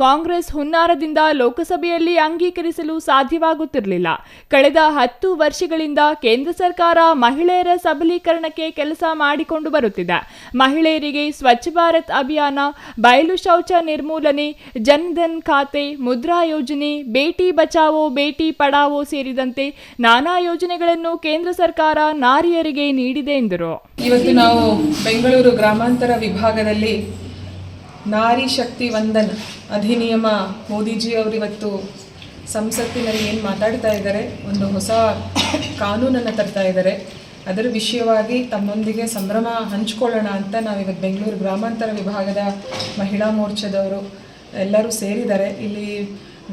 ಕಾಂಗ್ರೆಸ್ ಹುನ್ನಾರದಿಂದ ಲೋಕಸಭೆಯಲ್ಲಿ ಅಂಗೀಕರಿಸಲು ಸಾಧ್ಯವಾಗುತ್ತಿರಲಿಲ್ಲ. ಕಳೆದ 10 ವರ್ಷಗಳಿಂದ ಕೇಂದ್ರ ಸರ್ಕಾರ ಮಹಿಳೆಯರ ಸಬಲೀಕರಣಕ್ಕೆ ಕೆಲಸ ಮಾಡಿಕೊಂಡು ಬರುತ್ತಿದೆ. ಮಹಿಳೆಯರಿಗೆ ಸ್ವಚ್ಛ ಭಾರತ್ ಅಭಿಯಾನ, ಬಯಲು ಶೌಚ ನಿರ್ಮೂಲನೆ, ಜನ್ಧನ್ ಖಾತೆ, ಮುದ್ರಾ ಯೋಜನೆ, ಬೇಟಿ ಬಚಾವೋ ಬೇಟಿ ಪಡಾವೋ ಸೇರಿದಂತೆ ನಾನಾ ಯೋಜನೆಗಳನ್ನು ಕೇಂದ್ರ ಸರ್ಕಾರ ನಾರಿಯರಿಗೆ ನೀಡಿದೆ ಎಂದರು.
ಇವತ್ತು ನಾವು ಬೆಂಗಳೂರು ಗ್ರಾಮಾಂತರ ವಿಭಾಗದಲ್ಲಿ ನಾರಿ ಶಕ್ತಿ ವಂದನ್ ಅಧಿನಿಯಮ ಮೋದಿಜಿ ಅವರು ಇವತ್ತು ಸಂಸತ್ತಿನಲ್ಲಿ ಏನು ಮಾತಾಡ್ತಾ ಇದ್ದಾರೆ, ಒಂದು ಹೊಸ ಕಾನೂನನ್ನು ತರ್ತಾ ಇದ್ದಾರೆ. ಅದರ ವಿಷಯವಾಗಿ ತಮ್ಮೊಂದಿಗೆ ಸಂಭ್ರಮ ಹಂಚ್ಕೊಳ್ಳೋಣ ಅಂತ ನಾವಿವತ್ತು ಬೆಂಗಳೂರು ಗ್ರಾಮಾಂತರ ವಿಭಾಗದ ಮಹಿಳಾ ಮೋರ್ಚಾದವರು ಎಲ್ಲರೂ ಸೇರಿದ್ದಾರೆ. ಇಲ್ಲಿ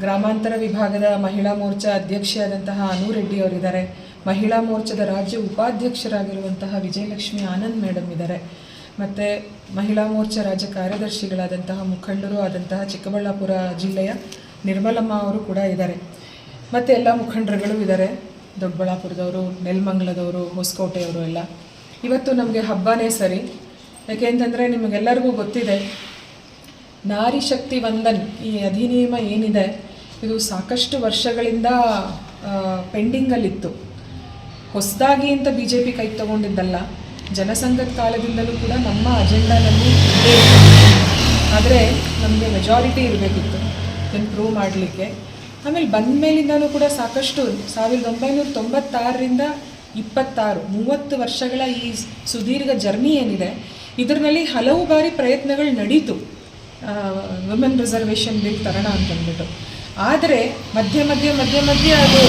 ಗ್ರಾಮಾಂತರ ವಿಭಾಗದ ಮಹಿಳಾ ಮೋರ್ಚಾ ಅಧ್ಯಕ್ಷೆಯಾದಂತಹ ಅನು ರೆಡ್ಡಿ ಅವರಿದ್ದಾರೆ. ಮಹಿಳಾ ಮೋರ್ಚಾದ ರಾಜ್ಯ ಉಪಾಧ್ಯಕ್ಷರಾಗಿರುವಂತಹ ವಿಜಯಲಕ್ಷ್ಮಿ ಆನಂದ್ ಮೇಡಮ್ ಇದ್ದಾರೆ. ಮತ್ತು ಮಹಿಳಾ ಮೋರ್ಚಾ ರಾಜ್ಯ ಕಾರ್ಯದರ್ಶಿಗಳಾದಂತಹ ಮುಖಂಡರು ಆದಂತಹ ಚಿಕ್ಕಬಳ್ಳಾಪುರ ಜಿಲ್ಲೆಯ ನಿರ್ಮಲಮ್ಮ ಅವರು ಕೂಡ ಇದ್ದಾರೆ. ಮತ್ತು ಎಲ್ಲ ಮುಖಂಡರುಗಳು ಇದ್ದಾರೆ, ದೊಡ್ಡಬಳ್ಳಾಪುರದವರು, ನೆಲಮಂಗಲದವರು, ಹೊಸಕೋಟೆಯವರು ಎಲ್ಲ. ಇವತ್ತು ನಮಗೆ ಹಬ್ಬನೇ ಸರಿ. ಯಾಕೆಂತಂದರೆ ನಿಮಗೆಲ್ಲರಿಗೂ ಗೊತ್ತಿದೆ, ನಾರಿ ಶಕ್ತಿ ವಂದನ್ ಈ ಅಧಿನಿಯಮ ಏನಿದೆ ಇದು ಸಾಕಷ್ಟು ವರ್ಷಗಳಿಂದ ಪೆಂಡಿಂಗಲ್ಲಿತ್ತು. ಹೊಸದಾಗಿ ಅಂತ BJP ಕೈ ತಗೊಂಡಿದ್ದಲ್ಲ, ಜನಸಂಘದ ಕಾಲದಿಂದಲೂ ಕೂಡ ನಮ್ಮ ಅಜೆಂಡಾದಲ್ಲಿ ಇದ್ದೇ ಇತ್ತು. ಆದರೆ ನಮಗೆ ಮೆಜಾರಿಟಿ ಇರಬೇಕಿತ್ತು ಇದನ್ನು ಪ್ರೂವ್ ಮಾಡಲಿಕ್ಕೆ. ಆಮೇಲೆ ಬಂದ ಮೇಲಿಂದನೂ ಕೂಡ ಸಾಕಷ್ಟು 1996ರಿಂದ 30 ವರ್ಷಗಳ ಈ ಸುದೀರ್ಘ ಜರ್ನಿ ಏನಿದೆ ಇದರಲ್ಲಿ ಹಲವು ಬಾರಿ ಪ್ರಯತ್ನಗಳು ನಡೀತು ವುಮೆನ್ ರಿಸರ್ವೇಷನ್ ಬಿಲ್ ತರೋಣ ಅಂತಂದ್ಬಿಟ್ಟು. ಆದರೆ ಮಧ್ಯೆ ಅದು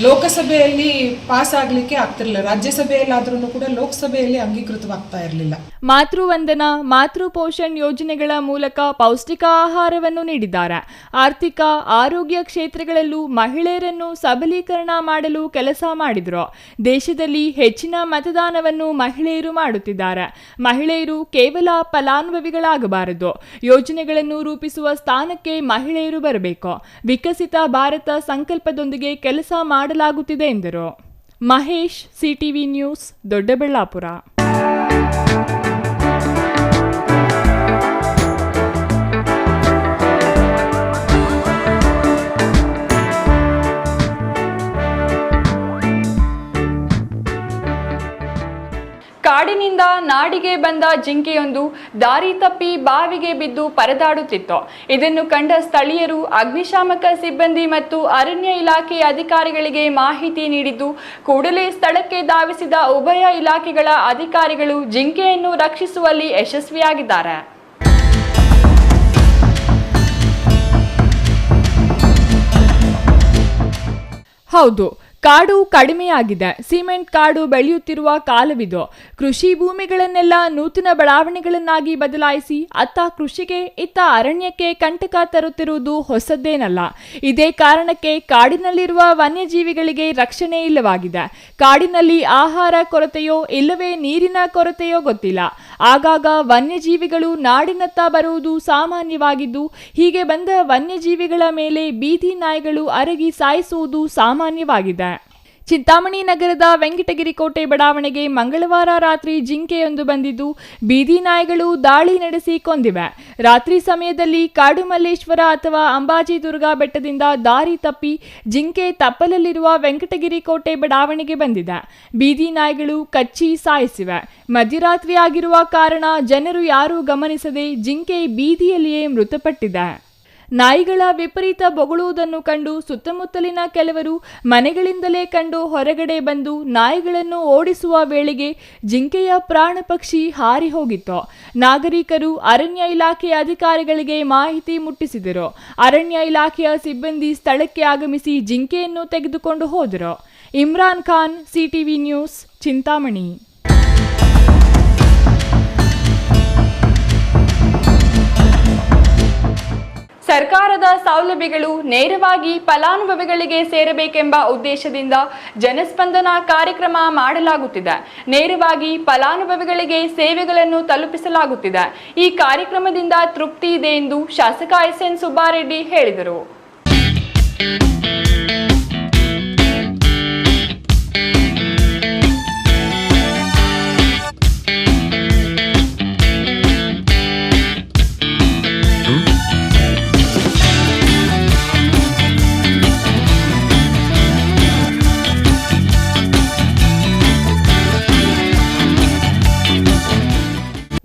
ಲೋಕಸಭೆಯಲ್ಲಿ ಪಾಸ್ ಆಗಲಿಕ್ಕೆ ಆಗ್ತಿರಲಿಲ್ಲ. ರಾಜ್ಯಸಭೆಯಲ್ಲಾದ್ರೂ ಕೂಡ ಲೋಕಸಭೆಯಲ್ಲಿ ಅಂಗೀಕೃತವಾಗ್ತಾ ಇರಲಿಲ್ಲ.
ಮಾತೃವಂದನಾ, ಮಾತೃ ಪೋಷಣ್ ಯೋಜನೆಗಳ ಮೂಲಕ ಪೌಷ್ಟಿಕ ಆಹಾರವನ್ನು ನೀಡಿದ್ದಾರೆ. ಆರ್ಥಿಕ, ಆರೋಗ್ಯ ಕ್ಷೇತ್ರಗಳಲ್ಲೂ ಮಹಿಳೆಯರನ್ನು ಸಬಲೀಕರಣ ಮಾಡಲು ಕೆಲಸ ಮಾಡಿದ್ರು. ದೇಶದಲ್ಲಿ ಹೆಚ್ಚಿನ ಮತದಾನವನ್ನು ಮಹಿಳೆಯರು ಮಾಡುತ್ತಿದ್ದಾರೆ. ಮಹಿಳೆಯರು ಕೇವಲ ಫಲಾನುಭವಿಗಳಾಗಬಾರದು. ಯೋಜನೆಗಳನ್ನು ರೂಪಿಸುವ ಸ್ಥಾನಕ್ಕೆ ಮಹಿಳೆಯರು ಬರಬೇಕು. ವಿಕಸಿತ ಭಾರತ ಸಂಕಲ್ಪದೊಂದಿಗೆ ಕೆಲಸ ಮಾಡಲಾಗುತ್ತಿದೆ ಎಂದರು. Mahesh, CTV news, Doddaballapura. ಕಾಡಿನಿಂದ ನಾಡಿಗೆ ಬಂದ ಜಿಂಕೆಯೊಂದು ದಾರಿ ತಪ್ಪಿ ಬಾವಿಗೆ ಬಿದ್ದು ಪರದಾಡುತ್ತಿತ್ತು. ಇದನ್ನು ಕಂಡ ಸ್ಥಳೀಯರು ಅಗ್ನಿಶಾಮಕ ಸಿಬ್ಬಂದಿ ಮತ್ತು ಅರಣ್ಯ ಇಲಾಖೆ ಅಧಿಕಾರಿಗಳಿಗೆ ಮಾಹಿತಿ ನೀಡಿದ್ದು, ಕೂಡಲೇ ಸ್ಥಳಕ್ಕೆ ಧಾವಿಸಿದ ಉಭಯ ಇಲಾಖೆಗಳ ಅಧಿಕಾರಿಗಳು ಜಿಂಕೆಯನ್ನು ರಕ್ಷಿಸುವಲ್ಲಿ ಯಶಸ್ವಿಯಾಗಿದ್ದಾರೆ. ಹೌದು, ಕಾಡು ಕಡಿಮೆಯಾಗಿದೆ. ಸಿಮೆಂಟ್ ಕಾಡು ಬೆಳೆಯುತ್ತಿರುವ ಕಾಲವಿದು. ಕೃಷಿ ಭೂಮಿಗಳನ್ನೆಲ್ಲ ನೂತನ ಬಡಾವಣೆಗಳನ್ನಾಗಿ ಬದಲಾಯಿಸಿ ಅತ್ತ ಕೃಷಿಗೆ ಇತ್ತ ಅರಣ್ಯಕ್ಕೆ ಕಂಟಕ ತರುತ್ತಿರುವುದು ಹೊಸದ್ದೇನಲ್ಲ. ಇದೇ ಕಾರಣಕ್ಕೆ ಕಾಡಿನಲ್ಲಿರುವ ವನ್ಯಜೀವಿಗಳಿಗೆ ರಕ್ಷಣೆ ಇಲ್ಲವಾಗಿದೆ. ಕಾಡಿನಲ್ಲಿ ಆಹಾರ ಕೊರತೆಯೋ ಇಲ್ಲವೇ ನೀರಿನ ಕೊರತೆಯೋ ಗೊತ್ತಿಲ್ಲ. ಆಗಾಗ ವನ್ಯಜೀವಿಗಳು ನಾಡಿನತ್ತ ಬರುವುದು ಸಾಮಾನ್ಯವಾಗಿದ್ದು, ಹೀಗೆ ಬಂದ ವನ್ಯಜೀವಿಗಳ ಮೇಲೆ ಬೀದಿ ನಾಯಿಗಳು ಅರಗಿ ಸಾಯಿಸುವುದು ಸಾಮಾನ್ಯವಾಗಿದೆ. ಚಿಂತಾಮಣಿ ನಗರದ ವೆಂಕಟಗಿರಿ ಕೋಟೆ ಬಡಾವಣೆಗೆ ಮಂಗಳವಾರ ರಾತ್ರಿ ಜಿಂಕೆಯೊಂದು ಬಂದಿದ್ದು, ಬೀದಿ ನಾಯಿಗಳು ದಾಳಿ ನಡೆಸಿ ಕೊಂದಿವೆ. ರಾತ್ರಿ ಸಮಯದಲ್ಲಿ ಕಾಡುಮಲ್ಲೇಶ್ವರ ಅಥವಾ ಅಂಬಾಜಿ ದುರ್ಗಾ ಬೆಟ್ಟದಿಂದ ದಾರಿ ತಪ್ಪಿ ಜಿಂಕೆ ತಪ್ಪಲಲ್ಲಿರುವ ವೆಂಕಟಗಿರಿ ಕೋಟೆ ಬಡಾವಣೆಗೆ ಬಂದಿದೆ. ಬೀದಿ ನಾಯಿಗಳು ಕಚ್ಚಿ ಸಾಯಿಸಿವೆ. ಮಧ್ಯರಾತ್ರಿ ಆಗಿರುವ ಕಾರಣ ಜನರು ಯಾರೂ ಗಮನಿಸದೆ ಜಿಂಕೆ ಬೀದಿಯಲ್ಲಿಯೇ ಮೃತಪಟ್ಟಿದೆ. ನಾಯಿಗಳ ವಿಪರೀತ ಬೊಗಳುವುದನ್ನು ಕಂಡು ಸುತ್ತಮುತ್ತಲಿನ ಕೆಲವರು ಮನೆಗಳಿಂದಲೇ ಕಂಡು ಹೊರಗಡೆ ಬಂದು ನಾಯಿಗಳನ್ನು ಓಡಿಸುವ ವೇಳೆಗೆ ಜಿಂಕೆಯ ಪ್ರಾಣ ಪಕ್ಷಿ ಹಾರಿ ಹೋಗಿತ್ತು. ನಾಗರಿಕರು ಅರಣ್ಯ ಇಲಾಖೆಯ ಅಧಿಕಾರಿಗಳಿಗೆ ಮಾಹಿತಿ ಮುಟ್ಟಿಸಿದರು. ಅರಣ್ಯ ಇಲಾಖೆಯ ಸಿಬ್ಬಂದಿ ಸ್ಥಳಕ್ಕೆ ಆಗಮಿಸಿ ಜಿಂಕೆಯನ್ನು ತೆಗೆದುಕೊಂಡು ಹೋದರು. Imran Khan, CTV news, Chintamani. ಸರ್ಕಾರದ ಸೌಲಭ್ಯಗಳು ನೇರವಾಗಿ ಫಲಾನುಭವಿಗಳಿಗೆ ಸೇರಬೇಕೆಂಬ ಉದ್ದೇಶದಿಂದ ಜನಸ್ಪಂದನ ಕಾರ್ಯಕ್ರಮ ಮಾಡಲಾಗುತ್ತಿದೆ. ನೇರವಾಗಿ ಫಲಾನುಭವಿಗಳಿಗೆ ಸೇವೆಗಳನ್ನು ತಲುಪಿಸಲಾಗುತ್ತಿದೆ. ಈ ಕಾರ್ಯಕ್ರಮದಿಂದ ತೃಪ್ತಿ ಇದೆ ಎಂದು ಶಾಸಕ ಎಸ್.ಎನ್. ಸುಬ್ಬಾರೆಡ್ಡಿ ಹೇಳಿದರು.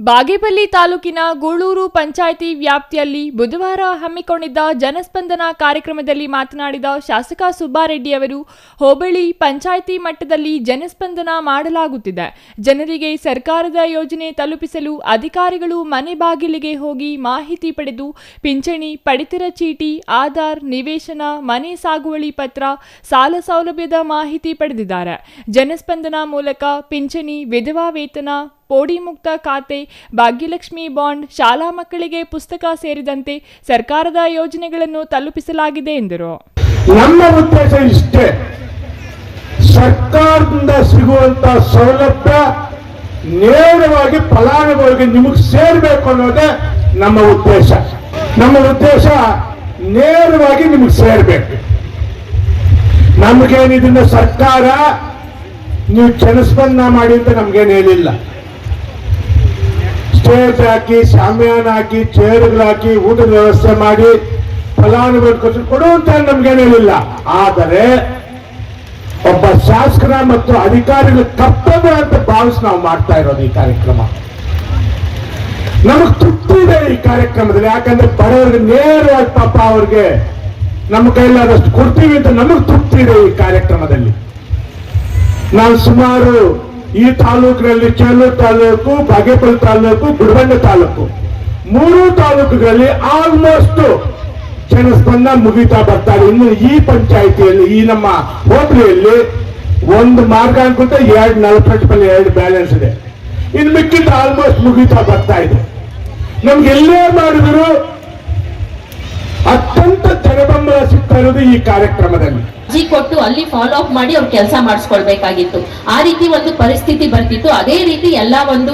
ಬಾಗೇಪಲ್ಲಿ ತಾಲೂಕಿನ ಗೂಳೂರು ಪಂಚಾಯಿತಿ ವ್ಯಾಪ್ತಿಯಲ್ಲಿ ಬುಧವಾರ ಹಮ್ಮಿಕೊಂಡಿದ್ದ ಜನಸ್ಪಂದನ ಕಾರ್ಯಕ್ರಮದಲ್ಲಿ ಮಾತನಾಡಿದ ಶಾಸಕ ಸುಬ್ಬಾರೆಡ್ಡಿ ಅವರು, ಹೋಬಳಿ ಪಂಚಾಯಿತಿ ಮಟ್ಟದಲ್ಲಿ ಜನಸ್ಪಂದನ ಮಾಡಲಾಗುತ್ತಿದೆ. ಜನರಿಗೆ ಸರ್ಕಾರದ ಯೋಜನೆ ತಲುಪಿಸಲು ಅಧಿಕಾರಿಗಳು ಮನೆ ಬಾಗಿಲಿಗೆ ಹೋಗಿ ಮಾಹಿತಿ ಪಡೆದು ಪಿಂಚಣಿ, ಪಡಿತರ ಚೀಟಿ, ಆಧಾರ್, ನಿವೇಶನ, ಮನೆ ಸಾಗುವಳಿ ಪತ್ರ, ಸಾಲ ಸೌಲಭ್ಯದ ಮಾಹಿತಿ ಪಡೆದಿದ್ದಾರೆ. ಜನಸ್ಪಂದನ ಮೂಲಕ ಪಿಂಚಣಿ, ವಿಧವಾ ವೇತನ, ಪೋಡಿ ಮುಕ್ತ ಖಾತೆ, ಭಾಗ್ಯಲಕ್ಷ್ಮಿ ಬಾಂಡ್, ಶಾಲಾ ಮಕ್ಕಳಿಗೆ ಪುಸ್ತಕ ಸೇರಿದಂತೆ ಸರ್ಕಾರದ ಯೋಜನೆಗಳನ್ನು ತಲುಪಿಸಲಾಗಿದೆ ಎಂದರು.
ನಮ್ಮ ಉದ್ದೇಶ ಇಷ್ಟೇ, ಸರ್ಕಾರದಿಂದ ಸಿಗುವಂತ ಸೌಲಭ್ಯ ನೇರವಾಗಿ ಫಲಾನುಭವಿಗೆ ನಿಮಗೆ ಸೇರಬೇಕು ಅನ್ನೋದೇ ನಮ್ಮ ಉದ್ದೇಶ. ನಮ್ಮ ಉದ್ದೇಶ ನೇರವಾಗಿ ನಿಮಗೆ ಸೇರಬೇಕು. ನಮಗೇನಿದಿಂದ ಸರ್ಕಾರ ನೀವು ಜನಸ್ಪಂದನ ಮಾಡಿ ಅಂತ ನಮ್ಗೇನು ಹೇಳಿಲ್ಲ. ಸ್ಟೇಜ್ ಹಾಕಿ, ಶಾಮಿಯಾನ ಹಾಕಿ, ಚೇರ್ಗಳು ಹಾಕಿ, ಊಟದ ವ್ಯವಸ್ಥೆ ಮಾಡಿ ಫಲಾನುಭವಿ ಕೊಡುವಂತ ನಮ್ಗೇನು ಹೇಳಿಲ್ಲ. ಆದರೆ ಒಬ್ಬ ಶಾಸಕರ ಮತ್ತು ಅಧಿಕಾರಿಗಳ ಕರ್ತವ್ಯ ಅಂತ ಭಾವಿಸಿ ನಾವು ಮಾಡ್ತಾ ಇರೋದು ಈ ಕಾರ್ಯಕ್ರಮ. ನಮಗ್ ತೃಪ್ತಿ ಇದೆ ಈ ಕಾರ್ಯಕ್ರಮದಲ್ಲಿ. ಯಾಕಂದ್ರೆ ಬಡವರಿಗೆ ನೇರವಾಗಿ ಪಾಪ ಅವ್ರಿಗೆ ನಮ್ಮ ಕೈಲಾದಷ್ಟು ಕೊಡ್ತೀವಿ ಅಂತ ನಮಗ್ ತೃಪ್ತಿ ಇದೆ ಈ ಕಾರ್ಯಕ್ರಮದಲ್ಲಿ. ನಾನು ಸುಮಾರು ಈ ತಾಲೂಕಿನಲ್ಲಿ ಚೇಳೂರು ತಾಲೂಕು, ಬಾಗೇಪಲ್ಲಿ ತಾಲೂಕು, ಗುಡಿಬಂಡೆ ತಾಲೂಕು, 3 ತಾಲೂಕುಗಳಲ್ಲಿ ಆಲ್ಮೋಸ್ಟ್ ಜನಸ್ಪಂದನ ಮುಗಿತಾ ಬರ್ತಾರೆ. ಇನ್ನು ಈ ಪಂಚಾಯಿತಿಯಲ್ಲಿ, ಈ ನಮ್ಮ ಹೋಬಳಿಯಲ್ಲಿ ಒಂದು ಮಾರ್ಗ ಅನ್ಕೊಂತ 2 ಬ್ಯಾಲೆನ್ಸ್ ಇದೆ. ಇನ್ನು ಮಿಕ್ಕಿದ್ದು ಆಲ್ಮೋಸ್ಟ್ ಮುಗಿತಾ ಬರ್ತಾ ಇದೆ. ನಮ್ಗೆ ಎಲ್ಲೇ ಮಾಡಿದ್ರು ಅತ್ಯಂತ ಜನಬೆಂಬಲ ಸಿಗ್ತಾ ಇರೋದು ಈ ಕಾರ್ಯಕ್ರಮದಲ್ಲಿ.
ಅರ್ಜಿ ಕೊಟ್ಟು ಅಲ್ಲಿ ಫಾಲೋ ಅಪ್ ಮಾಡಿ ಅವ್ರು ಕೆಲಸ ಮಾಡಿಸ್ಕೊಳ್ಬೇಕಾಗಿತ್ತು. ಆ ರೀತಿ ಒಂದು ಪರಿಸ್ಥಿತಿ ಬರ್ತಿತ್ತು. ಅದೇ ರೀತಿ ಎಲ್ಲ ಒಂದು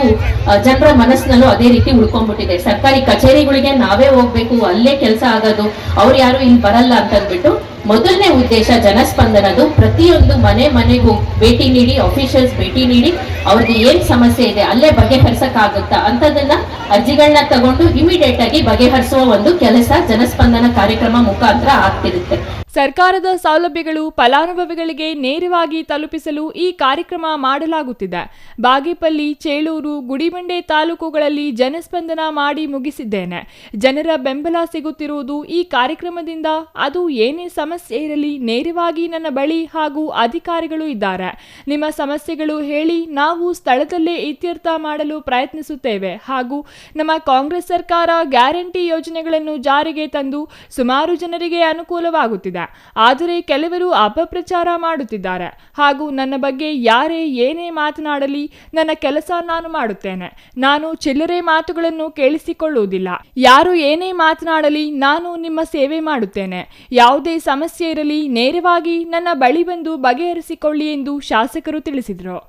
ಜನರ ಮನಸ್ಸಿನಲ್ಲೂ ಅದೇ ರೀತಿ ಉಳ್ಕೊಂಡ್ಬಿಟ್ಟಿದೆ. ಸರ್ಕಾರಿ ಕಚೇರಿಗಳಿಗೆ ನಾವೇ ಹೋಗ್ಬೇಕು, ಅಲ್ಲೇ ಕೆಲಸ ಆಗೋದು, ಅವ್ರು ಯಾರು ಇಲ್ಲಿ ಬರಲ್ಲ ಅಂತಂದ್ಬಿಟ್ಟು ಮೊದಲನೇ ಉದ್ದೇಶ ಜನಸ್ಪಂದನದು. ಪ್ರತಿಯೊಂದು ಮನೆಗೂ ಭೇಟಿ ನೀಡಿ, ಆಫೀಷಿಯಲ್ಸ್ ಭೇಟಿ ನೀಡಿ, ಅವ್ರಿಗೆ ಏನ್ ಸಮಸ್ಯೆ ಇದೆ ಅಲ್ಲೇ ಬಗೆಹರಿಸಕ್ಕಾಗುತ್ತಾ ಅಂತದನ್ನ ಅರ್ಜಿಗಳನ್ನ ತಗೊಂಡು ಇಮಿಡಿಯೇಟ್ ಆಗಿ ಬಗೆಹರಿಸುವ ಒಂದು ಕೆಲಸ ಜನಸ್ಪಂದನ ಕಾರ್ಯಕ್ರಮ ಮುಖಾಂತರ ಆಗ್ತಿರುತ್ತೆ.
ಸರ್ಕಾರದ ಸೌಲಭ್ಯಗಳು ಫಲಾನುಭವಿಗಳಿಗೆ ನೇರವಾಗಿ ತಲುಪಿಸಲು ಈ ಕಾರ್ಯಕ್ರಮ ಮಾಡಲಾಗುತ್ತಿದೆ. ಬಾಗೇಪಲ್ಲಿ, ಚೇಳೂರು, ಗುಡಿಬಂಡೆ ತಾಲೂಕುಗಳಲ್ಲಿ ಜನಸ್ಪಂದನ ಮಾಡಿ ಮುಗಿಸಿದ್ದೇನೆ. ಜನರ ಬೆಂಬಲ ಸಿಗುತ್ತಿರುವುದು ಈ ಕಾರ್ಯಕ್ರಮದಿಂದ. ಅದು ಏನೇ ಸಮಸ್ಯೆ ಇರಲಿ ನೇರವಾಗಿ ನನ್ನ ಬಳಿ ಹಾಗೂ ಅಧಿಕಾರಿಗಳು ಇದ್ದಾರೆ. ನಿಮ್ಮ ಸಮಸ್ಯೆಗಳು ಹೇಳಿ, ನಾವು ಸ್ಥಳದಲ್ಲೇ ಇತ್ಯರ್ಥ ಮಾಡಲು ಪ್ರಯತ್ನಿಸುತ್ತೇವೆ. ಹಾಗೂ ನಮ್ಮ ಕಾಂಗ್ರೆಸ್ ಸರ್ಕಾರ ಗ್ಯಾರಂಟಿ ಯೋಜನೆಗಳನ್ನು ಜಾರಿಗೆ ತಂದು ಸುಮಾರು ಜನರಿಗೆ ಅನುಕೂಲವಾಗುತ್ತಿದೆ. ಆದರೆ ಕೆಲವರು ಅಪಪ್ರಚಾರ ಮಾಡುತ್ತಿದ್ದಾರೆ. ಹಾಗೂ ನನ್ನ ಬಗ್ಗೆ ಯಾರೇ ಏನೇ ಮಾತನಾಡಲಿ ನನ್ನ ಕೆಲಸ ನಾನು ಮಾಡುತ್ತೇನೆ. ನಾನು ಚಿಲ್ಲರೆ ಮಾತುಗಳನ್ನು ಕೇಳಿಸಿಕೊಳ್ಳುವುದಿಲ್ಲ. ಯಾರು ಏನೇ ಮಾತನಾಡಲಿ ನಾನು ನಿಮ್ಮ ಸೇವೆ ಮಾಡುತ್ತೇನೆ. ಯಾವುದೇ ಸಮಸ್ಯೆ ಇರಲಿ ನೇರವಾಗಿ ನನ್ನ ಬಳಿ ಬಂದು ಬಗೆಹರಿಸಿಕೊಳ್ಳಿ ಎಂದು ಶಾಸಕರು ತಿಳಿಸಿದರು.